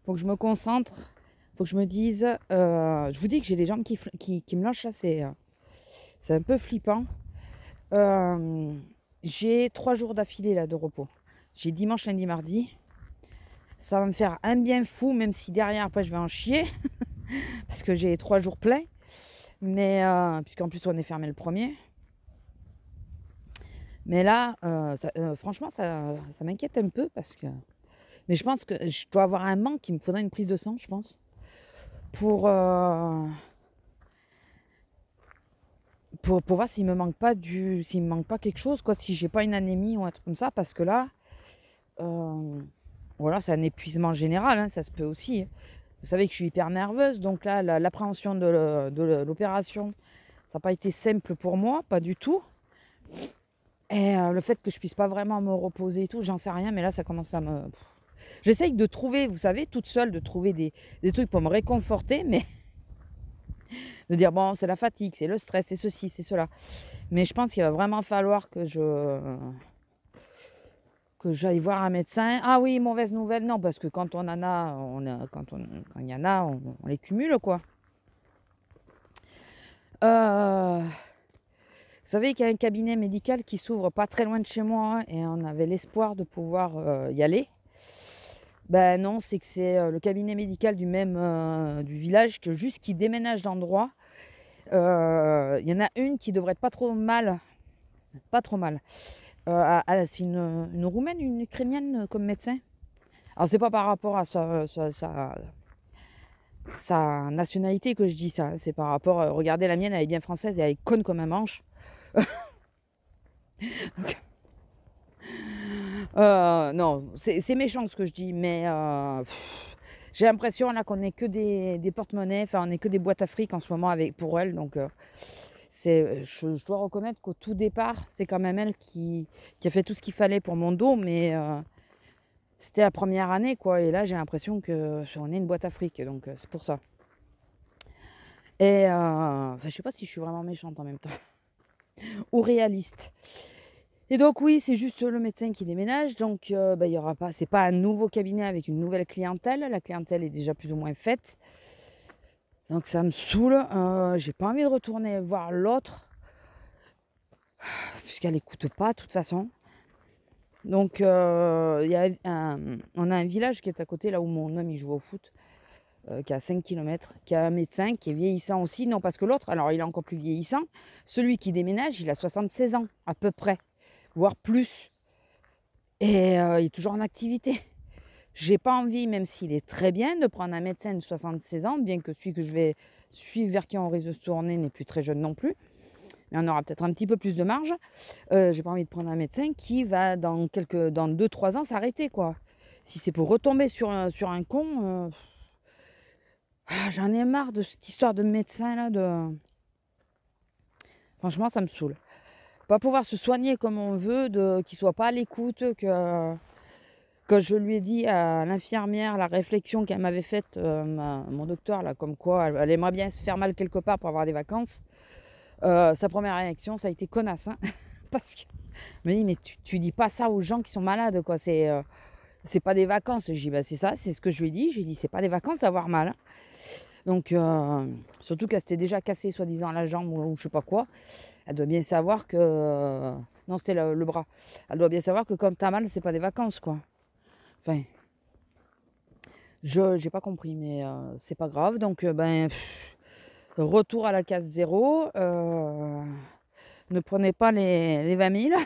Faut que je me concentre. Faut que je me dise. Je vous dis que j'ai les jambes qui me lâchent là. C'est un peu flippant. j'ai 3 jours d'affilée là de repos. J'ai dimanche, lundi, mardi. Ça va me faire un bien fou, même si derrière, après, je vais en chier. Parce que j'ai 3 jours pleins. Mais, puisqu'en plus, on est fermé le premier. Mais là, franchement, ça m'inquiète un peu parce que... Mais je pense que je dois avoir un manque. Il me faudrait une prise de sang, je pense. Pour voir s'il me manque pas quelque chose, quoi, si j'ai pas une anémie ou un truc comme ça, parce que là, voilà, c'est un épuisement général, hein, ça se peut aussi. Vous savez que je suis hyper nerveuse, donc là, l'appréhension de l'opération, ça n'a pas été simple pour moi, pas du tout. Et le fait que je puisse pas vraiment me reposer et tout, j'en sais rien, mais là, ça commence à me... J'essaye de trouver, vous savez, toute seule, de trouver des trucs pour me réconforter, mais de dire, bon, c'est la fatigue, c'est le stress, c'est ceci, c'est cela. Mais je pense qu'il va vraiment falloir que j'aille voir un médecin. Ah oui, mauvaise nouvelle, non, parce que quand on en a, quand il y en a, on les cumule, quoi. Vous savez qu'il y a un cabinet médical qui s'ouvre pas très loin de chez moi, hein, et on avait l'espoir de pouvoir y aller. Ben non, c'est que c'est le cabinet médical du village qui déménage d'endroit. Il y en a une qui devrait être pas trop mal. C'est une Roumaine, une Ukrainienne comme médecin. Alors c'est pas par rapport à sa nationalité que je dis ça. C'est par rapport, regardez, la mienne, elle est bien française et elle est conne comme un manche. Donc, non, c'est méchant ce que je dis, mais j'ai l'impression là qu'on n'est que des porte-monnaies, enfin on n'est que des boîtes à fric en ce moment pour elle. Donc je dois reconnaître qu'au tout départ, c'est quand même elle qui a fait tout ce qu'il fallait pour mon dos, mais c'était la première année, quoi. Et là, j'ai l'impression qu'on est une boîte à fric, donc c'est pour ça. Et je sais pas si je suis vraiment méchante en même temps ou réaliste. Et donc oui, c'est juste le médecin qui déménage, donc il y aura pas, c'est pas un nouveau cabinet avec une nouvelle clientèle. La clientèle est déjà plus ou moins faite, donc ça me saoule. J'ai pas envie de retourner voir l'autre puisqu'elle écoute pas de toute façon. Donc on a un village qui est à côté, là où mon homme il joue au foot, qui est à 5 km, qui a un médecin qui est vieillissant aussi. Non, parce que l'autre, alors il est encore plus vieillissant. Celui qui déménage, il a 76 ans à peu près, voire plus. Et il est toujours en activité. J'ai pas envie, même s'il est très bien, de prendre un médecin de 76 ans, bien que celui que je vais suivre, vers qui on risque de se tourner, n'est plus très jeune non plus. Mais on aura peut-être un petit peu plus de marge. J'ai pas envie de prendre un médecin qui va dans 2-3 ans s'arrêter, quoi. Si c'est pour retomber sur un con, j'en ai marre de cette histoire de médecin là. Franchement, ça me saoule. Pas pouvoir se soigner comme on veut, qu'il soit pas à l'écoute, que je lui ai dit à l'infirmière la réflexion qu'elle m'avait faite, mon docteur, là, comme quoi elle aimerait bien se faire mal quelque part pour avoir des vacances. Sa première réaction, ça a été connasse, hein, parce que elle m'a dit, mais tu dis pas ça aux gens qui sont malades, quoi. C'est pas des vacances. J'ai dit, c'est ça, c'est ce que je lui ai dit. J'ai dit, c'est pas des vacances d'avoir mal, hein. Donc, surtout qu'elle s'était déjà cassée, soi-disant, la jambe ou je sais pas quoi. Elle doit bien savoir que... non, c'était le bras. Elle doit bien savoir que quand t'as mal, c'est pas des vacances, quoi. Enfin, j'ai pas compris, mais c'est pas grave. Donc, retour à la case 0. Ne prenez pas les 20 000.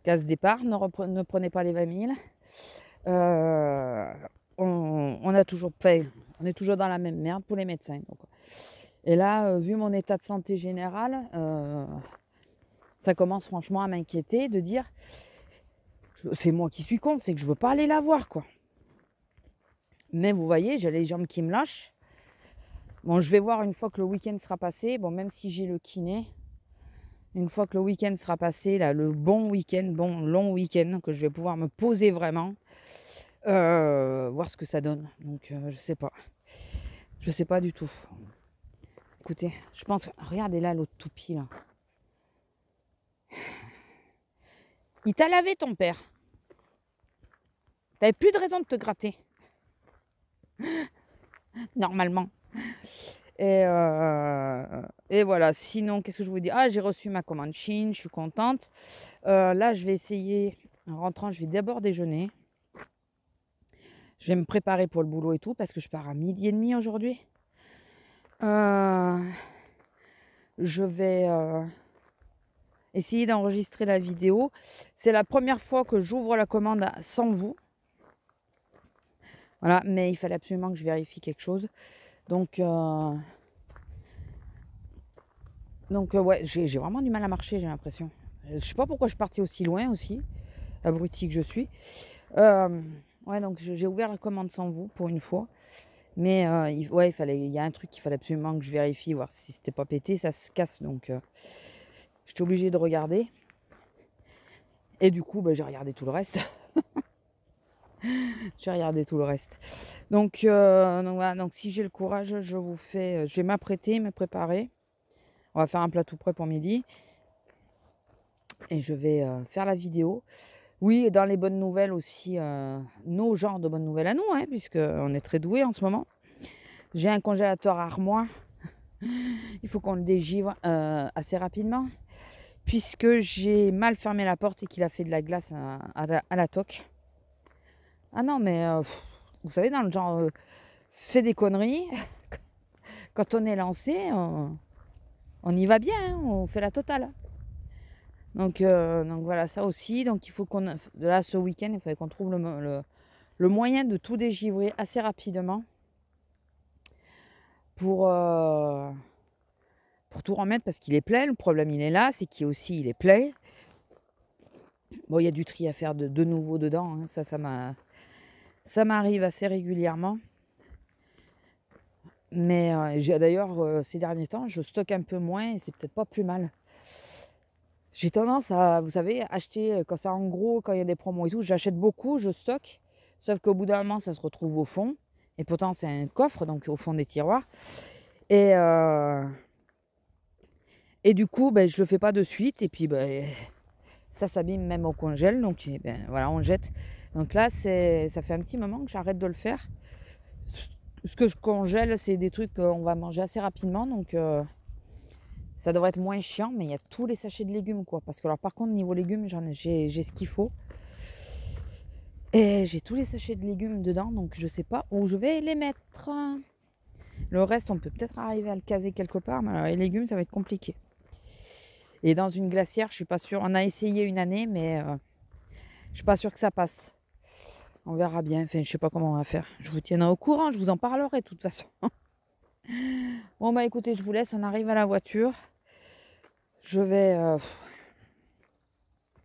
Case départ, ne prenez pas les 20 000. On a toujours fait, on est toujours dans la même merde pour les médecins. Donc. Et là, vu mon état de santé général, ça commence franchement à m'inquiéter de dire, c'est moi qui suis con, c'est que je veux pas aller la voir, quoi. Mais vous voyez, j'ai les jambes qui me lâchent. Bon, je vais voir une fois que le week-end sera passé. Bon, même si j'ai le kiné, une fois que le week-end sera passé, là, le bon week-end, bon long week-end, que je vais pouvoir me poser vraiment, voir ce que ça donne. Donc, je sais pas. Je sais pas du tout. Écoutez, je pense que... Regardez là, l'autre toupie, là. Il t'a lavé, ton père. T'avais plus de raison de te gratter. Normalement. Et Et voilà, sinon, qu'est-ce que je vous dis? Ah, j'ai reçu ma commande Chine, je suis contente. Là, je vais essayer, en rentrant, je vais d'abord déjeuner. Je vais me préparer pour le boulot et tout, parce que je pars à 12h30 aujourd'hui. Je vais essayer d'enregistrer la vidéo. C'est la première fois que j'ouvre la commande sans vous. Voilà, mais il fallait absolument que je vérifie quelque chose. Donc ouais, j'ai vraiment du mal à marcher, j'ai l'impression. Je sais pas pourquoi je partais aussi loin aussi, abruti que je suis. Ouais, donc j'ai ouvert la commande sans vous pour une fois. Mais ouais, il y a un truc qu'il fallait absolument que je vérifie, voir si c'était pas pété, ça se casse. Donc j'étais obligée de regarder. Et du coup, j'ai regardé tout le reste. J'ai regardé tout le reste. Donc voilà, donc si j'ai le courage, je vais m'apprêter, me préparer. On va faire un plat tout prêt pour midi. Et je vais faire la vidéo. Oui, dans les bonnes nouvelles aussi, nos genres de bonnes nouvelles à nous, hein, puisqu'on est très doués en ce moment. J'ai un congélateur à armoire. Il faut qu'on le dégivre assez rapidement, puisque j'ai mal fermé la porte et qu'il a fait de la glace à la toque. Ah non, mais vous savez, dans le genre, fait des conneries. Quand on est lancé, on y va bien, hein, on fait la totale. Donc voilà, ça aussi. Donc il faut qu'on, là ce week-end, il fallait qu'on trouve le moyen de tout dégivrer assez rapidement pour tout remettre, parce qu'il est plein. Le problème, il est là, c'est qu'il est plein. Bon, il y a du tri à faire de nouveau dedans, hein. Ça m'arrive assez régulièrement. Mais d'ailleurs, ces derniers temps, je stocke un peu moins et c'est peut-être pas plus mal. J'ai tendance à, vous savez, acheter quand c'est en gros, quand il y a des promos et tout, j'achète beaucoup, je stocke. Sauf qu'au bout d'un moment, ça se retrouve au fond. Et pourtant, c'est un coffre, donc c'est au fond des tiroirs. Et du coup, je le fais pas de suite. Et puis, ça s'abîme même au congèle. Donc, voilà, on jette. Donc là, ça fait un petit moment que j'arrête de le faire. Ce que je congèle, c'est des trucs qu'on va manger assez rapidement. Donc, ça devrait être moins chiant. Mais il y a tous les sachets de légumes, quoi. Parce que, alors, par contre, niveau légumes, j'ai ce qu'il faut. Et j'ai tous les sachets de légumes dedans. Donc, je sais pas où je vais les mettre. Le reste, on peut peut-être arriver à le caser quelque part. Mais alors, les légumes, ça va être compliqué. Et dans une glacière, je suis pas sûre. On a essayé une année, mais je suis pas sûre que ça passe. On verra bien. Enfin, je sais pas comment on va faire. Je vous tiendrai au courant. Je vous en parlerai de toute façon. Bon, écoutez, je vous laisse. On arrive à la voiture. Je vais...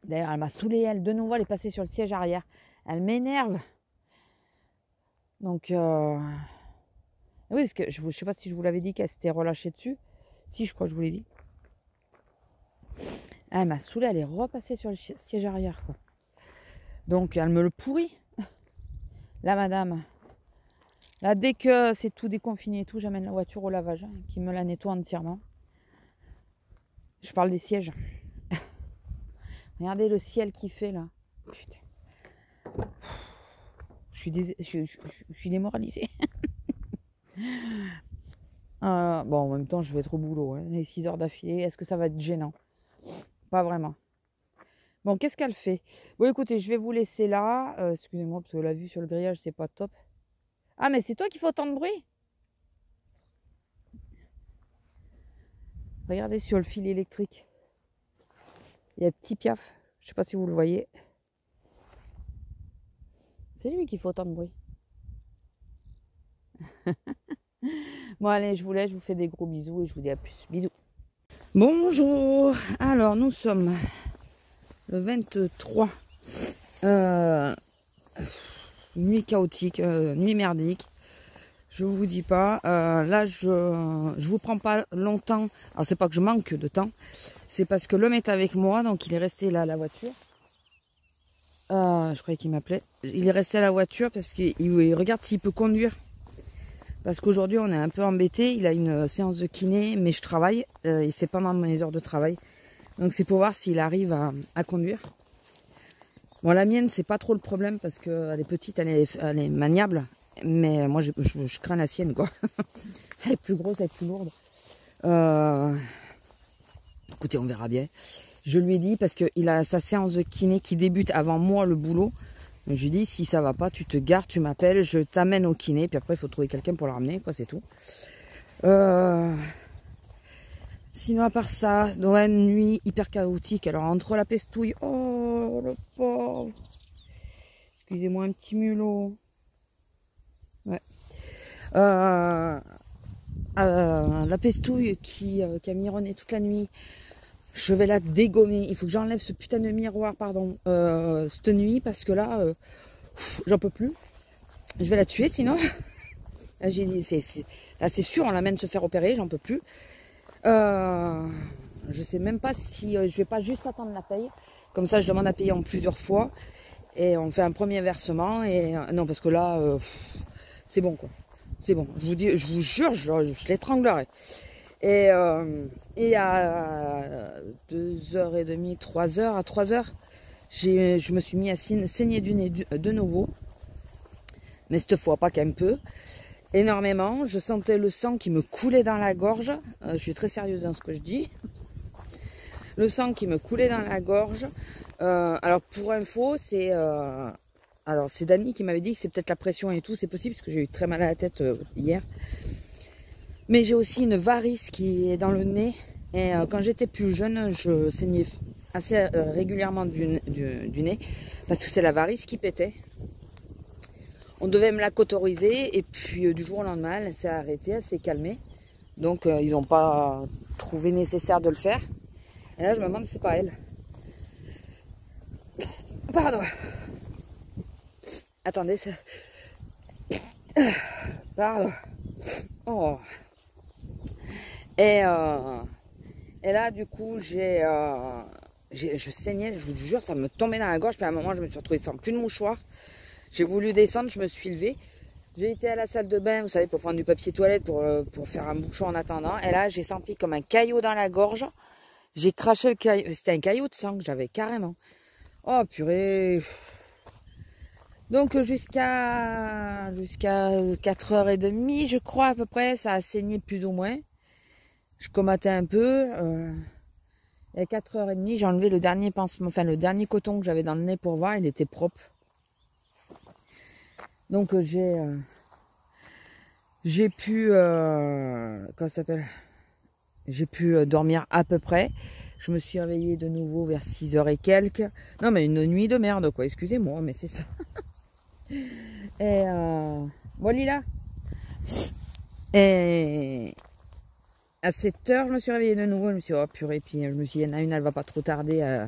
D'ailleurs, elle m'a saoulée, elle. De nouveau, elle est passée sur le siège arrière. Elle m'énerve. Donc... Oui, parce que je sais pas si je vous l'avais dit qu'elle s'était relâchée dessus. Si, je crois que je vous l'ai dit. Elle m'a saoulée. Elle est repassée sur le siège arrière, quoi. Donc, elle me le pourrit. La madame... Là, dès que c'est tout déconfiné et tout, j'amène la voiture au lavage, hein, qui me la nettoie entièrement. Je parle des sièges. Regardez le ciel qu'il fait là. Putain. Je suis démoralisée. Bon, en même temps, je vais être au boulot. Hein, les 6 heures d'affilée. Est-ce que ça va être gênant? Pas vraiment. Bon, qu'est-ce qu'elle fait? Bon, écoutez, je vais vous laisser là. Excusez-moi, parce que la vue sur le grillage, c'est pas top. Ah, mais c'est toi qui fais autant de bruit? Regardez sur le fil électrique. Il y a petit Piaf. Je sais pas si vous le voyez. C'est lui qui fait autant de bruit. Bon, allez, je vous laisse. Je vous fais des gros bisous et je vous dis à plus. Bisous. Bonjour. Alors, nous sommes le 23. Nuit chaotique, nuit merdique. Je vous dis pas. Là, je vous prends pas longtemps. Alors, c'est pas que je manque de temps. C'est parce que l'homme est avec moi. Donc, il est resté là à la voiture. Je croyais qu'il m'appelait. Il est resté à la voiture parce qu'il regarde s'il peut conduire. Parce qu'aujourd'hui, on est un peu embêté. Il a une séance de kiné, mais je travaille. Et c'est pendant mes heures de travail. Donc, c'est pour voir s'il arrive à conduire. Bon, la mienne, c'est pas trop le problème parce qu'elle est petite, elle est maniable. Mais moi, je crains la sienne, quoi. Elle est plus grosse, elle est plus lourde. Écoutez, on verra bien. Je lui ai dit, parce qu'il a sa séance de kiné qui débute avant moi le boulot. Je lui ai dit, si ça va pas, tu te gares, tu m'appelles, je t'amène au kiné. Puis après, il faut trouver quelqu'un pour le ramener, quoi, c'est tout. Sinon, à part ça, ouais, une nuit hyper chaotique. Alors, entre la pestouille, oh, le pauvre. Excusez-moi, un petit mulot. Ouais. La pestouille qui a mironné toute la nuit. Je vais la dégommer. Il faut que j'enlève ce putain de miroir, pardon, cette nuit, parce que là, j'en peux plus. Je vais la tuer, sinon. Là, j'ai dit, là, c'est sûr, on l'amène se faire opérer, j'en peux plus. Je sais même pas si je vais pas juste attendre la paye. Comme ça, je demande à payer en plusieurs fois. Et on fait un premier versement. Et non, parce que là, c'est bon, quoi. C'est bon. Je vous dis, je vous jure, je l'étranglerai. Et à 2h30, 3h, à 3h, je me suis mis à saigner du nez de nouveau. Mais cette fois, pas qu'un peu. Énormément. Je sentais le sang qui me coulait dans la gorge. Je suis très sérieuse dans ce que je dis. Le sang qui me coulait dans la gorge. Alors, pour info, c'est Dani qui m'avait dit que c'est peut-être la pression et tout. C'est possible parce que j'ai eu très mal à la tête hier. Mais j'ai aussi une varice qui est dans le nez. Et quand j'étais plus jeune, je saignais assez régulièrement du nez. Parce que c'est la varice qui pétait. On devait me la cautoriser. Et puis du jour au lendemain, elle s'est arrêtée, elle s'est calmée. Donc ils n'ont pas trouvé nécessaire de le faire. Et là je me demande si c'est pas elle. Pardon. Attendez, ça... Pardon. Oh. Et là, du coup, je saignais, je vous jure, ça me tombait dans la gorge. Puis à un moment, je me suis retrouvée sans plus de mouchoir. J'ai voulu descendre, je me suis levée. J'ai été à la salle de bain, vous savez, pour prendre du papier toilette, pour faire un bouchon en attendant. Et là, j'ai senti comme un caillot dans la gorge. J'ai craché le caillot. C'était un caillot de sang que j'avais carrément. Oh, purée. Donc, jusqu'à 4h30, je crois, à peu près, ça a saigné plus ou moins. Je comatais un peu. Et à 4h30, j'ai enlevé le dernier pansement, enfin le dernier coton que j'avais dans le nez pour voir, il était propre. Donc j'ai pu, comment ça s'appelle, j'ai pu dormir à peu près. Je me suis réveillée de nouveau vers 6h et quelques. Non mais une nuit de merde quoi, excusez-moi, mais c'est ça. Et bon Lila. Et à 7h, je me suis réveillée de nouveau. Je me suis dit, oh purée. Puis je me suis dit, il y en a une, elle va pas trop tarder.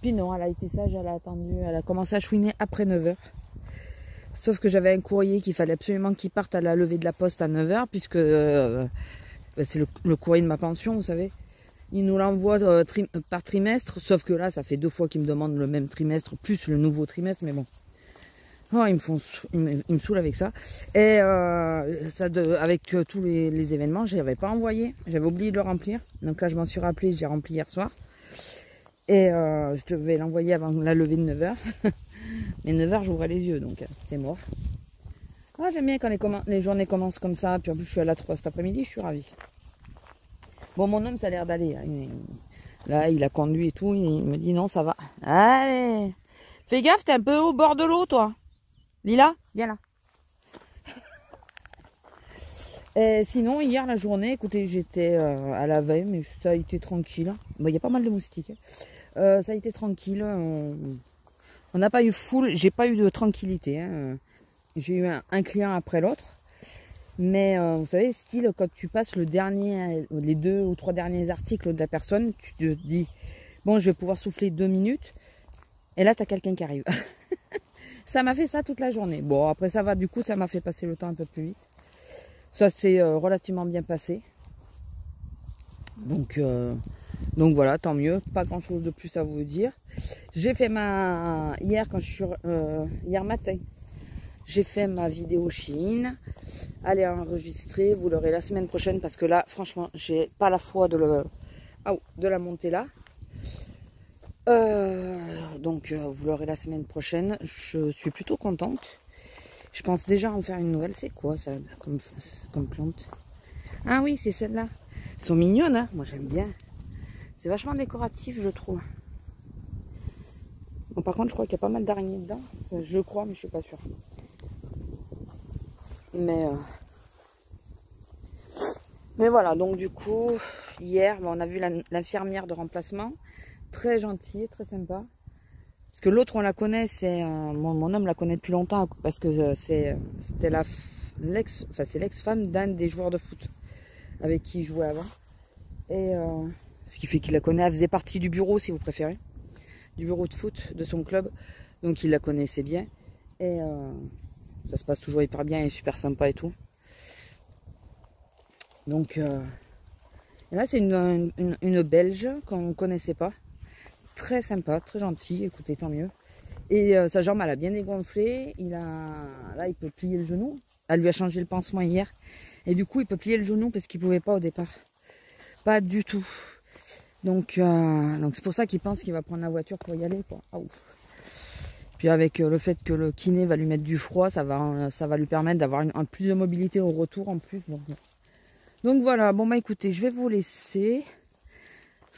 Puis non, elle a été sage, elle a attendu. Elle a commencé à chouiner après 9h. Sauf que j'avais un courrier qu'il fallait absolument qu'il parte à la levée de la poste à 9h. Puisque c'est le courrier de ma pension, vous savez. Il nous l'envoie par trimestre. Sauf que là, ça fait 2 fois qu'ils me demandent le même trimestre, plus le nouveau trimestre. Mais bon. Oh, ils me saoulent avec ça. Et avec tous les événements, je n'avais pas envoyé. J'avais oublié de le remplir. Donc là, je m'en suis rappelé, j'ai rempli hier soir. Et je devais l'envoyer avant la levée de 9h. Mais 9h, j'ouvrais les yeux, donc c'était mort. Ah, j'aime bien quand les journées commencent comme ça. Puis en plus, je suis à la 3 cet après-midi, je suis ravie. Bon, mon homme, ça a l'air d'aller. Hein. Là, il a conduit et tout. Il me dit non, ça va. Allez, fais gaffe, t'es un peu au bord de l'eau, toi. Lila, viens là. Et sinon, hier, la journée, écoutez, j'étais à la veille, mais ça a été tranquille. Bon, il y a pas mal de moustiques. Ça a été tranquille. On n'a pas eu full, j'ai pas eu de tranquillité. Hein. J'ai eu un client après l'autre. Mais vous savez, style, quand tu passes les 2 ou 3 derniers articles de la personne, tu te dis, bon, je vais pouvoir souffler 2 minutes. Et là, tu as quelqu'un qui arrive. Ça m'a fait ça toute la journée. Bon, après ça va, du coup, ça m'a fait passer le temps un peu plus vite. Ça s'est relativement bien passé. Donc voilà, tant mieux. Pas grand chose de plus à vous dire. J'ai fait hier matin, j'ai fait ma vidéo Shein. Allez enregistrer, vous l'aurez la semaine prochaine parce que là, franchement, j'ai pas la foi de la monter là. Donc vous l'aurez la semaine prochaine. Je suis plutôt contente. Je pense déjà en faire une nouvelle. C'est quoi ça comme plante? Ah oui, c'est celle-là. Elles sont mignonnes, hein. Moi j'aime bien. C'est vachement décoratif, je trouve. Bon, par contre, je crois qu'il y a pas mal d'araignées dedans. Je crois, mais je suis pas sûre. Mais voilà, donc du coup, hier, on a vu l'infirmière de remplacement. Très gentille, très sympa. Parce que l'autre, on la connaît, c'est mon homme la connaît depuis longtemps parce que c'était l'ex-femme d'un des joueurs de foot avec qui il jouait avant. Et ce qui fait qu'il la connaît, elle faisait partie du bureau, si vous préférez, du bureau de foot de son club. Donc il la connaissait bien. Et ça se passe toujours hyper bien, elle est super sympa et tout. Donc et là, c'est une Belge qu'on ne connaissait pas. Très sympa, très gentil, écoutez, tant mieux. Et sa jambe, elle a bien dégonflé. Là, il peut plier le genou. Elle lui a changé le pansement hier. Et du coup, il peut plier le genou parce qu'il ne pouvait pas au départ. Pas du tout. Donc c'est pour ça qu'il pense qu'il va prendre la voiture pour y aller, quoi. Ah, ouf. Puis avec le fait que le kiné va lui mettre du froid, ça va lui permettre d'avoir un plus de mobilité au retour en plus. Donc voilà, bon bah écoutez, je vais vous laisser.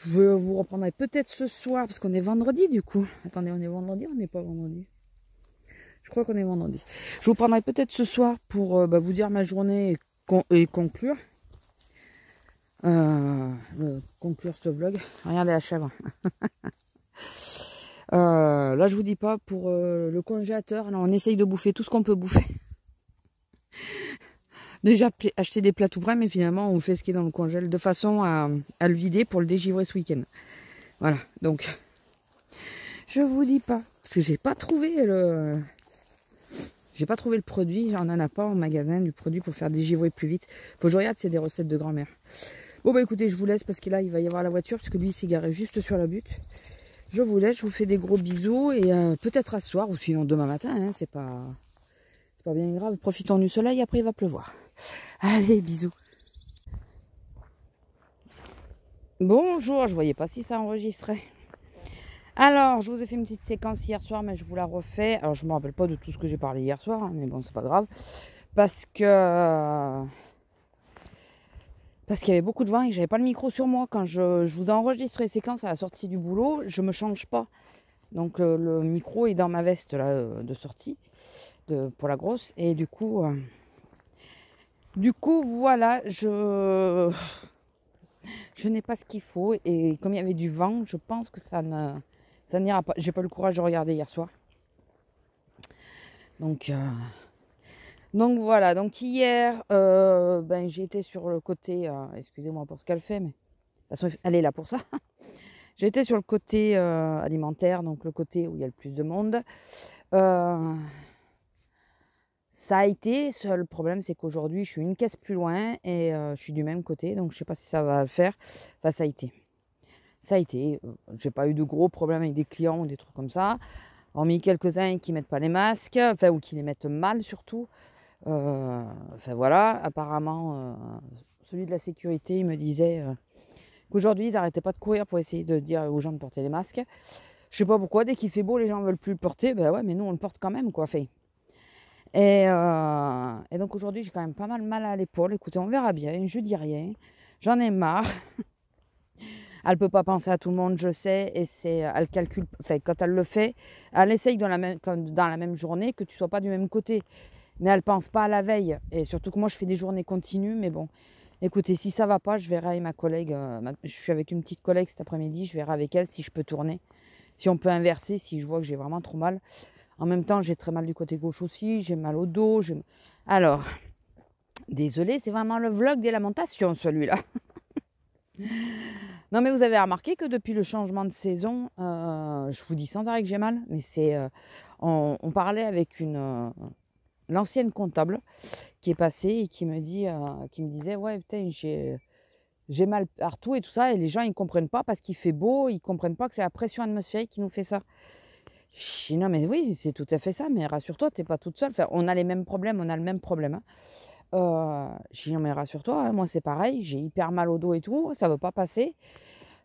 Je vous reprendrai peut-être ce soir, parce qu'on est vendredi du coup. Attendez, on est vendredi, on n'est pas vendredi. Je crois qu'on est vendredi. Je vous prendrai peut-être ce soir pour vous dire ma journée et conclure. Conclure ce vlog. Regardez la chèvre. Là, je vous dis pas pour le congélateur. Là, on essaye de bouffer tout ce qu'on peut bouffer. Déjà acheter des plats tout prêts, mais finalement on fait ce qui est dans le congèle de façon à le vider pour le dégivrer ce week-end. Voilà, donc je vous dis pas, parce que j'ai pas trouvé le produit, j'en ai pas en magasin du produit pour faire dégivrer plus vite. Faut que je regarde, c'est des recettes de grand-mère. Bon bah écoutez, je vous laisse parce que là il va y avoir la voiture, parce que lui il s'est garé juste sur la butte. Je vous laisse, je vous fais des gros bisous et peut-être à ce soir ou sinon demain matin, hein, c'est pas bien grave. Profitons du soleil, après il va pleuvoir. Allez, bisous. Bonjour, je voyais pas si ça enregistrait. Alors, je vous ai fait une petite séquence hier soir, mais je vous la refais. Alors, je me rappelle pas de tout ce que j'ai parlé hier soir, hein, mais bon, c'est pas grave. Parce qu'il y avait beaucoup de vent et que j'avais pas le micro sur moi. Quand je vous ai enregistré les séquences à la sortie du boulot, je me change pas. Donc, le micro est dans ma veste là, de sortie pour la grosse. Et du coup, voilà, je n'ai pas ce qu'il faut. Et comme il y avait du vent, je pense que ça n'ira pas. J'ai pas le courage de regarder hier soir. Donc voilà. Donc hier, j'ai été sur le côté. Excusez-moi pour ce qu'elle fait, mais de toute façon, elle est là pour ça. J'ai été sur le côté alimentaire, donc le côté où il y a le plus de monde. Ça a été, seul problème c'est qu'aujourd'hui je suis une caisse plus loin et je suis du même côté, donc je sais pas si ça va le faire. Enfin ça a été, j'ai pas eu de gros problèmes avec des clients ou des trucs comme ça, hormis quelques-uns qui mettent pas les masques, enfin ou qui les mettent mal surtout. Enfin voilà, apparemment celui de la sécurité il me disait qu'aujourd'hui ils arrêtaient pas de courir pour essayer de dire aux gens de porter les masques. Je sais pas pourquoi, dès qu'il fait beau les gens veulent plus le porter, ben ouais mais nous on le porte quand même quoi, fait. Et donc aujourd'hui, j'ai quand même pas mal à l'épaule. Écoutez, on verra bien. Je dis rien. J'en ai marre. Elle peut pas penser à tout le monde, je sais. Et elle calcule. Enfin, quand elle le fait, elle essaye dans la même journée que tu sois pas du même côté. Mais elle pense pas à la veille. Et surtout que moi, je fais des journées continues. Mais bon, écoutez, si ça va pas, je verrai avec ma collègue. Je suis avec une petite collègue cet après-midi. Je verrai avec elle si je peux tourner. Si on peut inverser, si je vois que j'ai vraiment trop mal. En même temps, j'ai très mal du côté gauche aussi, j'ai mal au dos. Alors, désolé, c'est vraiment le vlog des lamentations, celui-là. Non, mais vous avez remarqué que depuis le changement de saison, je vous dis sans arrêt que j'ai mal, mais on parlait avec l'ancienne comptable qui est passée et qui me disait, ouais, putain, j'ai mal partout et tout ça, et les gens, ils comprennent pas parce qu'il fait beau, ils comprennent pas que c'est la pression atmosphérique qui nous fait ça. Je dis, non mais oui, c'est tout à fait ça, mais rassure-toi, t'es pas toute seule. Enfin, on a les mêmes problèmes, on a le même problème. Je dis, non mais rassure-toi, hein, moi c'est pareil, j'ai hyper mal au dos et tout, ça veut pas passer.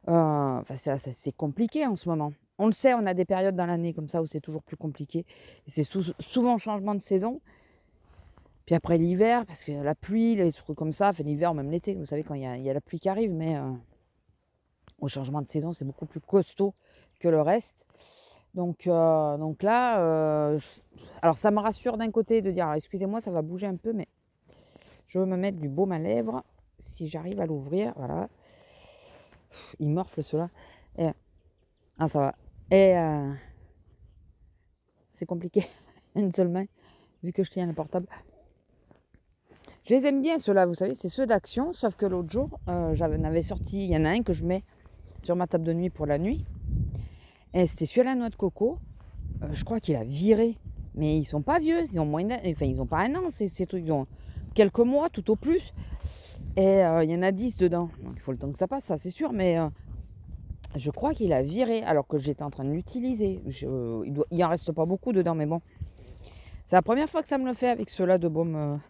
C'est compliqué en ce moment. On le sait, on a des périodes dans l'année comme ça où c'est toujours plus compliqué. Et c'est souvent changement de saison. Puis après l'hiver, parce que la pluie, les trucs comme ça, fait l'hiver, même l'été, vous savez, quand il y a la pluie qui arrive, mais au changement de saison, c'est beaucoup plus costaud que le reste. Donc là, alors ça me rassure d'un côté de dire, excusez-moi, ça va bouger un peu, mais je veux me mettre du baume à lèvres, si j'arrive à l'ouvrir, voilà. Il morfle cela. Et, ah, ça va. Et c'est compliqué, une seule main, vu que je tiens le portable. Je les aime bien ceux-là, vous savez, c'est ceux d'Action, sauf que l'autre jour, j'en avais sorti, il y en a un que je mets sur ma table de nuit pour la nuit. Et c'était celui à la noix de coco. Je crois qu'il a viré. Mais ils sont pas vieux, ils ont ils ont pas un an, ces trucs, ils ont quelques mois tout au plus. Et il y en a 10 dedans. Donc il faut le temps que ça passe, ça c'est sûr, mais je crois qu'il a viré alors que j'étais en train de l'utiliser. Il en reste pas beaucoup dedans, mais bon. C'est la première fois que ça me le fait avec ceux-là de baume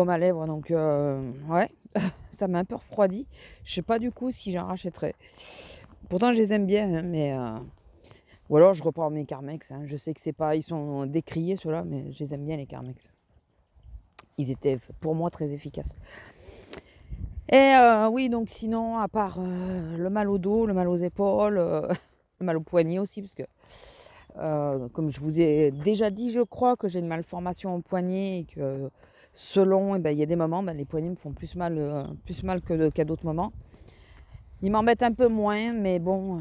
à lèvres, donc ouais, ça m'a un peu refroidi. Je sais pas du coup si j'en rachèterai. Pourtant je les aime bien, hein, mais ou alors je reprends mes Carmex. Hein. Je sais que c'est pas, ils sont décriés ceux-là, mais je les aime bien les Carmex. Ils étaient pour moi très efficaces. Et oui, donc sinon, à part le mal au dos, le mal aux épaules, le mal au poignet aussi, parce que comme je vous ai déjà dit, je crois que j'ai une malformation au poignet et que selon, il y a des moments, les poignets me font plus mal qu'à d'autres moments. Ils m'embêtent un peu moins, mais bon,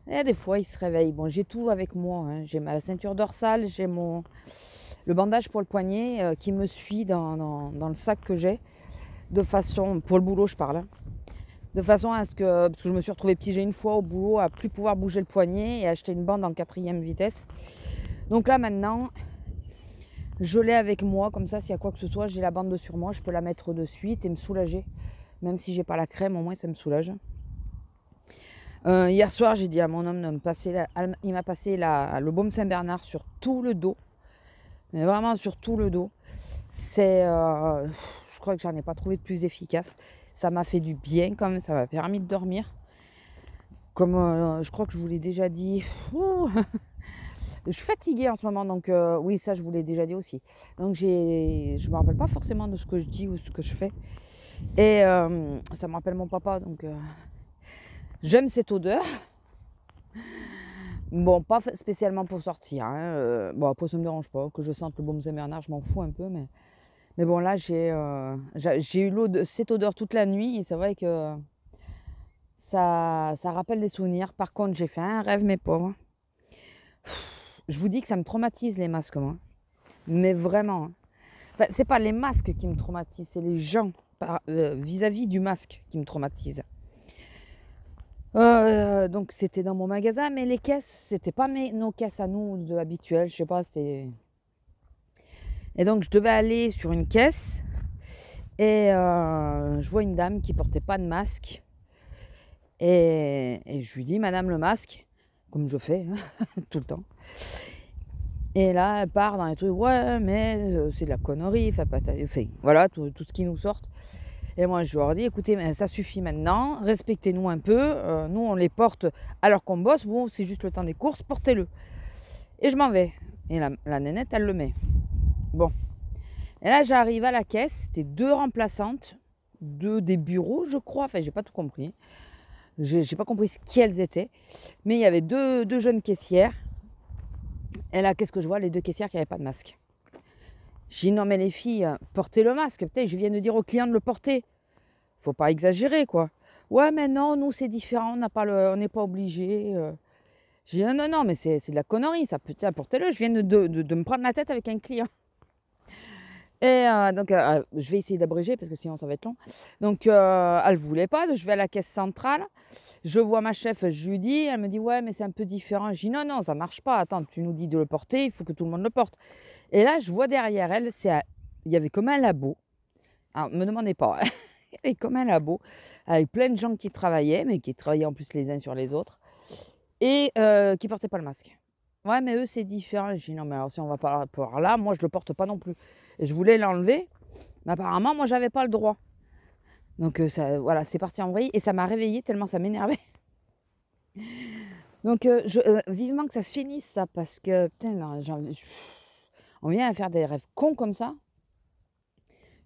il y a des fois, ils se réveillent. Bon, j'ai tout avec moi. Hein. J'ai ma ceinture dorsale, j'ai le bandage pour le poignet qui me suit dans le sac que j'ai, de façon, pour le boulot, je parle. Hein. De façon à ce que, parce que je me suis retrouvée piégée une fois au boulot, à plus pouvoir bouger le poignet et acheter une bande en 4e vitesse. Donc là, maintenant, je l'ai avec moi, comme ça, s'il y a quoi que ce soit, j'ai la bande sur moi, je peux la mettre de suite et me soulager. Même si j'ai pas la crème, au moins ça me soulage. Hier soir, j'ai dit à mon homme de me passer, il m'a passé le baume Saint-Bernard sur tout le dos. Mais vraiment sur tout le dos. C'est, je crois que j'en ai pas trouvé de plus efficace. Ça m'a fait du bien quand même, ça m'a permis de dormir. Comme je crois que je vous l'ai déjà dit. Je suis fatiguée en ce moment, donc oui, ça je vous l'ai déjà dit aussi. Donc je me rappelle pas forcément de ce que je dis ou ce que je fais. Et ça me rappelle mon papa, donc j'aime cette odeur. Bon, pas spécialement pour sortir. Hein. Bon, après ça me dérange pas. Que je sente le baume Saint-Bernard, je m'en fous un peu. Mais bon, là, j'ai eu cette odeur toute la nuit. Et c'est vrai que ça rappelle des souvenirs. Par contre, j'ai fait un rêve, mes pauvres. Je vous dis que ça me traumatise les masques, moi. Mais vraiment. Enfin, c'est pas les masques qui me traumatisent, c'est les gens vis-à-vis du masque qui me traumatisent. Donc c'était dans mon magasin, mais les caisses, c'était pas nos caisses à nous habituelles, je sais pas, c'était. Et donc je devais aller sur une caisse et je vois une dame qui portait pas de masque et je lui dis Madame le masque, comme je fais tout le temps. Et là, elle part dans les trucs, ouais, mais c'est de la connerie, voilà, tout ce qui nous sort. Et moi, je leur dis, écoutez, ça suffit maintenant, respectez-nous un peu. Nous, on les porte alors qu'on bosse, vous, c'est juste le temps des courses, portez-le. Et je m'en vais. Et la nénette, elle le met. Bon. Et là, j'arrive à la caisse, c'était 2 remplaçantes, 2 des bureaux, je crois. Enfin, j'ai pas tout compris. J'ai pas compris qui elles étaient. Mais il y avait deux jeunes caissières. Et là, qu'est-ce que je vois? Les 2 caissières qui n'avaient pas de masque. J'ai dit non mais les filles, portez le masque. Peut-être je viens de dire aux clients de le porter. Faut pas exagérer quoi. Ouais mais non, nous c'est différent, on n'est pas obligé. J'ai dit non mais c'est de la connerie, ça peut portez-le. Je viens de me prendre la tête avec un client. Et donc je vais essayer d'abréger parce que sinon ça va être long. Donc elle voulait pas, je vais à la caisse centrale. Je vois ma chef, je lui dis, elle me dit ouais mais c'est un peu différent. Je dis non ça marche pas, attends tu nous dis de le porter, il faut que tout le monde le porte. Et là je vois derrière elle, il y avait comme un labo. Alors me demandez pas, il y avait comme un labo avec plein de gens qui travaillaient, mais qui travaillaient en plus les uns sur les autres et qui portaient pas le masque. Ouais mais eux c'est différent. Je dis non mais alors si on va par là, moi je le porte pas non plus. Et je voulais l'enlever, mais apparemment moi j'avais pas le droit. Donc ça, voilà, c'est parti en vrille et ça m'a réveillée tellement ça m'énervait. Donc vivement que ça se finisse ça parce que putain, non, On vient à faire des rêves cons comme ça.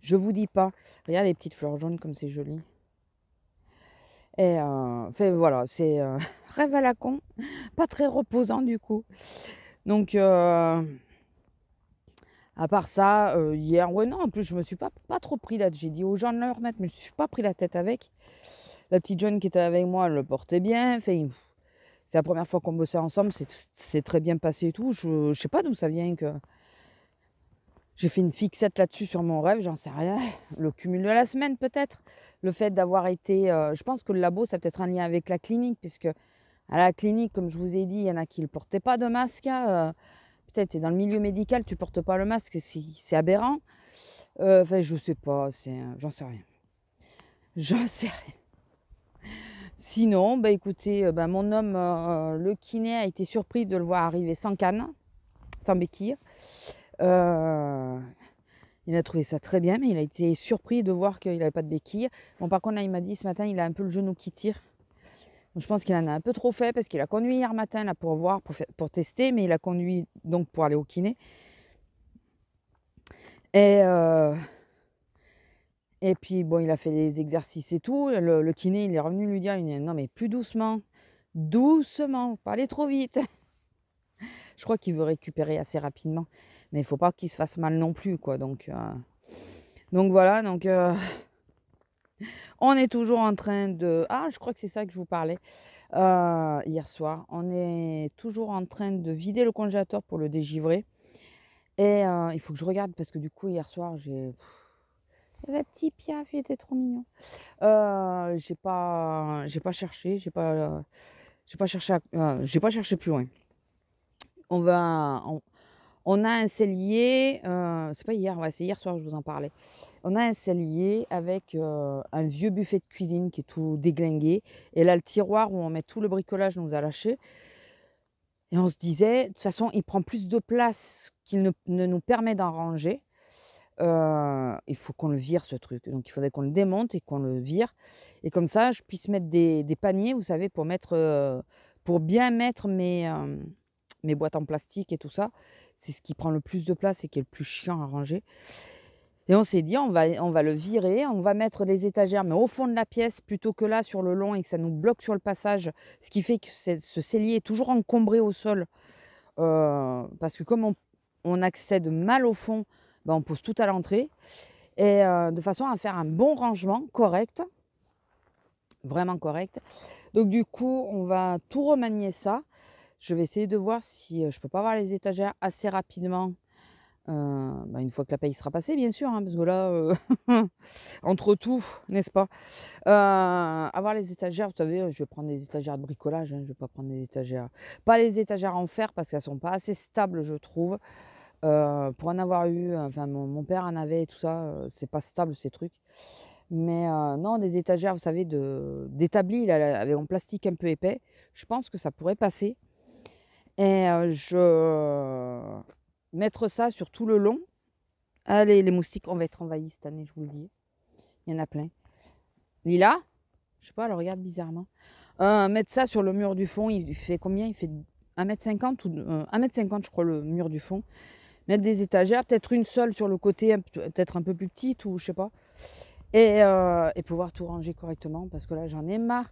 Je vous dis pas. Regarde les petites fleurs jaunes comme c'est joli. Et voilà, c'est rêve à la con. Pas très reposant du coup. Donc, à part ça, hier, ouais, non, en plus, je me suis pas trop pris là. J'ai dit aux gens de le remettre, mais je ne me suis pas pris la tête avec. La petite jeune qui était avec moi, elle le portait bien. Enfin, c'est la première fois qu'on bossait ensemble, c'est très bien passé et tout. Je ne sais pas d'où ça vient que j'ai fait une fixette là-dessus sur mon rêve, j'en sais rien. Le cumul de la semaine peut-être. Le fait d'avoir été... je pense que le labo, ça a peut-être un lien avec la clinique, puisque à la clinique, comme je vous ai dit, il y en a qui ne portaient pas de masque. Peut-être tu es dans le milieu médical, tu ne portes pas le masque, c'est aberrant. Enfin, je sais pas, j'en sais rien. J'en sais rien. Sinon, bah écoutez, mon homme, le kiné, a été surpris de le voir arriver sans canne, sans béquille. Il a trouvé ça très bien, mais il a été surpris de voir qu'il n'avait pas de béquille. Bon, par contre, là, il m'a dit ce matin, il a un peu le genou qui tire. Donc, je pense qu'il en a un peu trop fait parce qu'il a conduit hier matin là, pour voir, pour tester, mais il a conduit donc pour aller au kiné. Et puis, bon, il a fait des exercices et tout. Le kiné, il est revenu lui dire, non, mais plus doucement. Doucement, pas aller trop vite. Je crois qu'il veut récupérer assez rapidement. Mais il ne faut pas qu'il se fasse mal non plus, quoi. Donc voilà, on est toujours en train de... Ah, je crois que c'est ça que je vous parlais hier soir. On est toujours en train de vider le congélateur pour le dégivrer. Et il faut que je regarde parce que du coup, hier soir, j'ai... Il y avait petit Piaf, il était trop mignon. J'ai pas cherché, j'ai pas cherché plus loin. On a un cellier, c'est pas hier, ouais, c'est hier soir que je vous en parlais. On a un cellier avec un vieux buffet de cuisine qui est tout déglingué. Et là, le tiroir où on met tout le bricolage nous a lâché. Et on se disait, de toute façon, il prend plus de place qu'il ne nous permet d'en ranger. Il faut qu'on le vire ce truc. Donc il faudrait qu'on le démonte et qu'on le vire. Et comme ça, je puisse mettre des paniers, vous savez, pour bien mettre mes boîtes en plastique et tout ça. C'est ce qui prend le plus de place et qui est le plus chiant à ranger. Et on s'est dit, on va le virer, on va mettre les étagères, mais au fond de la pièce, plutôt que là sur le long et que ça nous bloque sur le passage. Ce qui fait que ce cellier est toujours encombré au sol. Parce que comme on accède mal au fond, on pose tout à l'entrée. Et de façon à faire un bon rangement correct. Vraiment correct. Donc du coup, on va tout remanier ça. Je vais essayer de voir si je peux pas avoir les étagères assez rapidement. Une fois que la paye sera passée, bien sûr, hein, parce que là, entre tout, n'est-ce pas, avoir les étagères, vous savez, je vais prendre des étagères de bricolage, hein, je ne vais pas prendre des étagères, pas les étagères en fer parce qu'elles ne sont pas assez stables, je trouve. Pour en avoir eu, enfin mon père en avait et tout ça, c'est pas stable ces trucs. Mais non, des étagères, vous savez, d'établi avec un plastique un peu épais, je pense que ça pourrait passer. Et mettre ça sur tout le long. Allez, les moustiques, on va être envahis cette année, je vous le dis. Il y en a plein. Lila, je sais pas, elle regarde bizarrement. Mettre ça sur le mur du fond, il fait combien? Il fait 1m50 ou 1m50, je crois, le mur du fond. Mettre des étagères, peut-être une seule sur le côté, peut-être un peu plus petite ou je sais pas. Et pouvoir tout ranger correctement parce que là, j'en ai marre.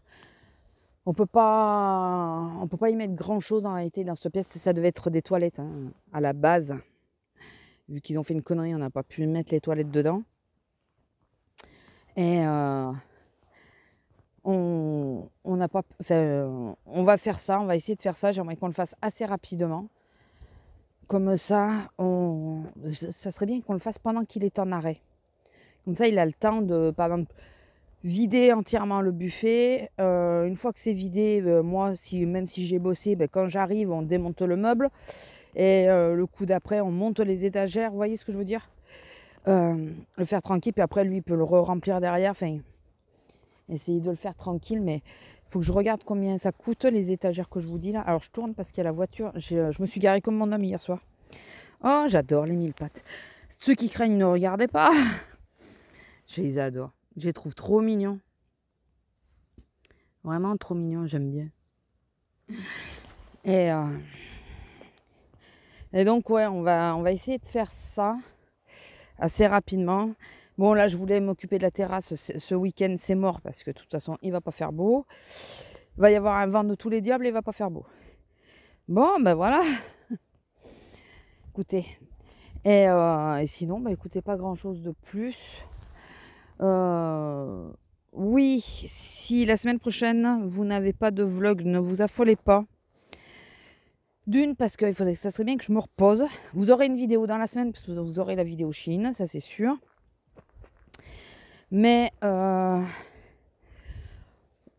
On peut pas y mettre grand-chose en réalité dans cette pièce. Ça devait être des toilettes hein, à la base. Vu qu'ils ont fait une connerie, on n'a pas pu mettre les toilettes dedans. Et on n'a pas... on va faire ça, on va essayer de faire ça. J'aimerais qu'on le fasse assez rapidement. Comme ça, ça serait bien qu'on le fasse pendant qu'il est en arrêt. Comme ça, il a le temps de, par exemple, vider entièrement le buffet. Une fois que c'est vidé, moi, même si j'ai bossé, quand j'arrive, on démonte le meuble. Et le coup d'après, on monte les étagères. Vous voyez ce que je veux dire? Le faire tranquille, puis après, lui, il peut le remplir derrière. Enfin, essayer de le faire tranquille, mais il faut que je regarde combien ça coûte, les étagères que je vous dis là. Alors, je tourne parce qu'il y a la voiture. Je me suis garée comme mon homme hier soir. Oh, j'adore les 1000 pattes. Ceux qui craignent, ne regardez pas. Je les adore. Je les trouve trop mignons. Vraiment trop mignons, j'aime bien. Et Et donc, ouais, on va essayer de faire ça assez rapidement. Bon, là, je voulais m'occuper de la terrasse. Ce week-end, c'est mort parce que de toute façon, il va pas faire beau. Il va y avoir un vent de tous les diables et il va pas faire beau. Bon, ben voilà. Écoutez. Et sinon, bah, écoutez, pas grand-chose de plus. Oui, si la semaine prochaine, vous n'avez pas de vlog, ne vous affolez pas. D'une, parce que ça serait bien que je me repose. Vous aurez une vidéo dans la semaine, parce que vous aurez la vidéo Chine, ça c'est sûr. Mais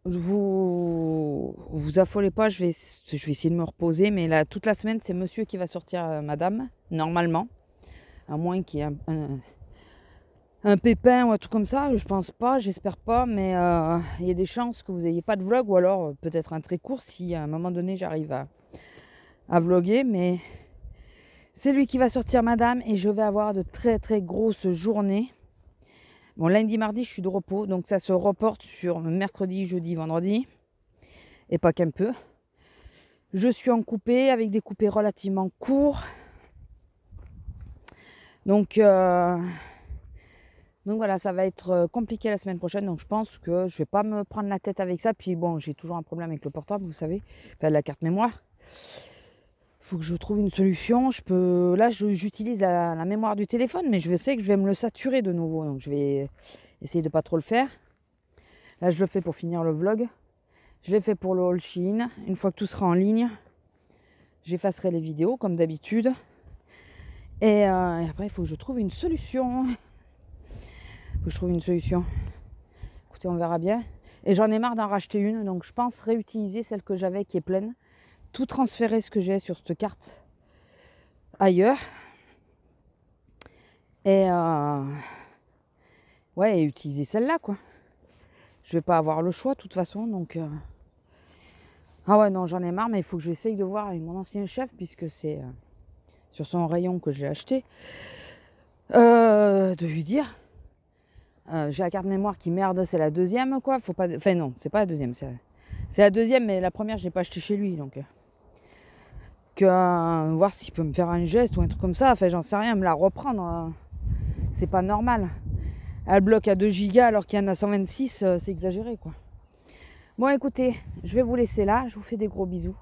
vous affolez pas, je vais essayer de me reposer. Mais là, toute la semaine, c'est monsieur qui va sortir madame, normalement. À moins qu'il y ait un pépin ou un truc comme ça, je pense pas, j'espère pas. Mais il y a des chances que vous n'ayez pas de vlog, ou alors peut-être un très court si à un moment donné j'arrive à vlogger. Mais c'est lui qui va sortir madame et je vais avoir de très très grosses journées. Bon, lundi, mardi, je suis de repos, donc ça se reporte sur mercredi, jeudi, vendredi, et pas qu'un peu. Je suis en coupé, avec des coupés relativement courts. Donc voilà, ça va être compliqué la semaine prochaine, donc je pense que je vais pas me prendre la tête avec ça. Puis bon, j'ai toujours un problème avec le portable, vous savez, enfin la carte mémoire. Il faut que je trouve une solution. Là, j'utilise la mémoire du téléphone, mais je sais que je vais me le saturer de nouveau. Donc, je vais essayer de pas trop le faire. Là, je le fais pour finir le vlog. Je l'ai fait pour le haul Shein. Une fois que tout sera en ligne, j'effacerai les vidéos, comme d'habitude. Et après, il faut que je trouve une solution. Écoutez, on verra bien. Et j'en ai marre d'en racheter une. Donc, je pense réutiliser celle que j'avais qui est pleine. Tout transférer ce que j'ai sur cette carte ailleurs et ouais, et utiliser celle-là quoi. Je vais pas avoir le choix de toute façon, donc ah ouais non, j'en ai marre, mais il faut que j'essaye de voir avec mon ancien chef puisque c'est sur son rayon que j'ai acheté, de lui dire j'ai la carte mémoire qui merde, c'est la deuxième quoi, faut pas, enfin non, c'est pas la deuxième, c'est la deuxième, mais la première je l'ai pas achetée chez lui, donc voir s'il peut me faire un geste ou un truc comme ça, enfin j'en sais rien, me la reprendre, c'est pas normal. Elle bloque à 2 gigas alors qu'il y en a 126, c'est exagéré quoi. Bon écoutez, je vais vous laisser là, je vous fais des gros bisous.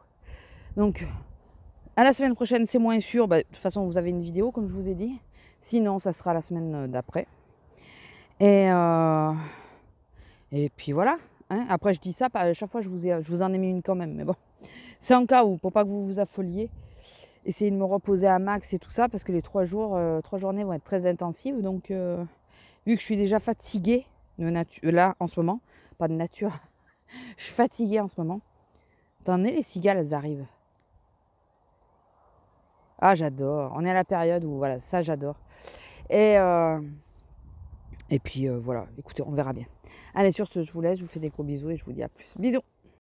Donc à la semaine prochaine, c'est moins sûr, de toute façon vous avez une vidéo comme je vous ai dit. Sinon ça sera la semaine d'après. Et puis voilà, hein. Après je dis ça, à chaque fois je vous en ai mis une quand même, mais bon. C'est en cas où, pour pas que vous vous affoliez. Essayez de me reposer à max et tout ça, parce que les 3 journées vont être très intensives. Donc, vu que je suis déjà fatiguée là, en ce moment, pas de nature, je suis fatiguée en ce moment. Attendez, les cigales, elles arrivent. Ah, j'adore. On est à la période où, voilà, ça, j'adore. Et puis, voilà, écoutez, on verra bien. Allez, sur ce, je vous laisse, je vous fais des gros bisous et je vous dis à plus. Bisous.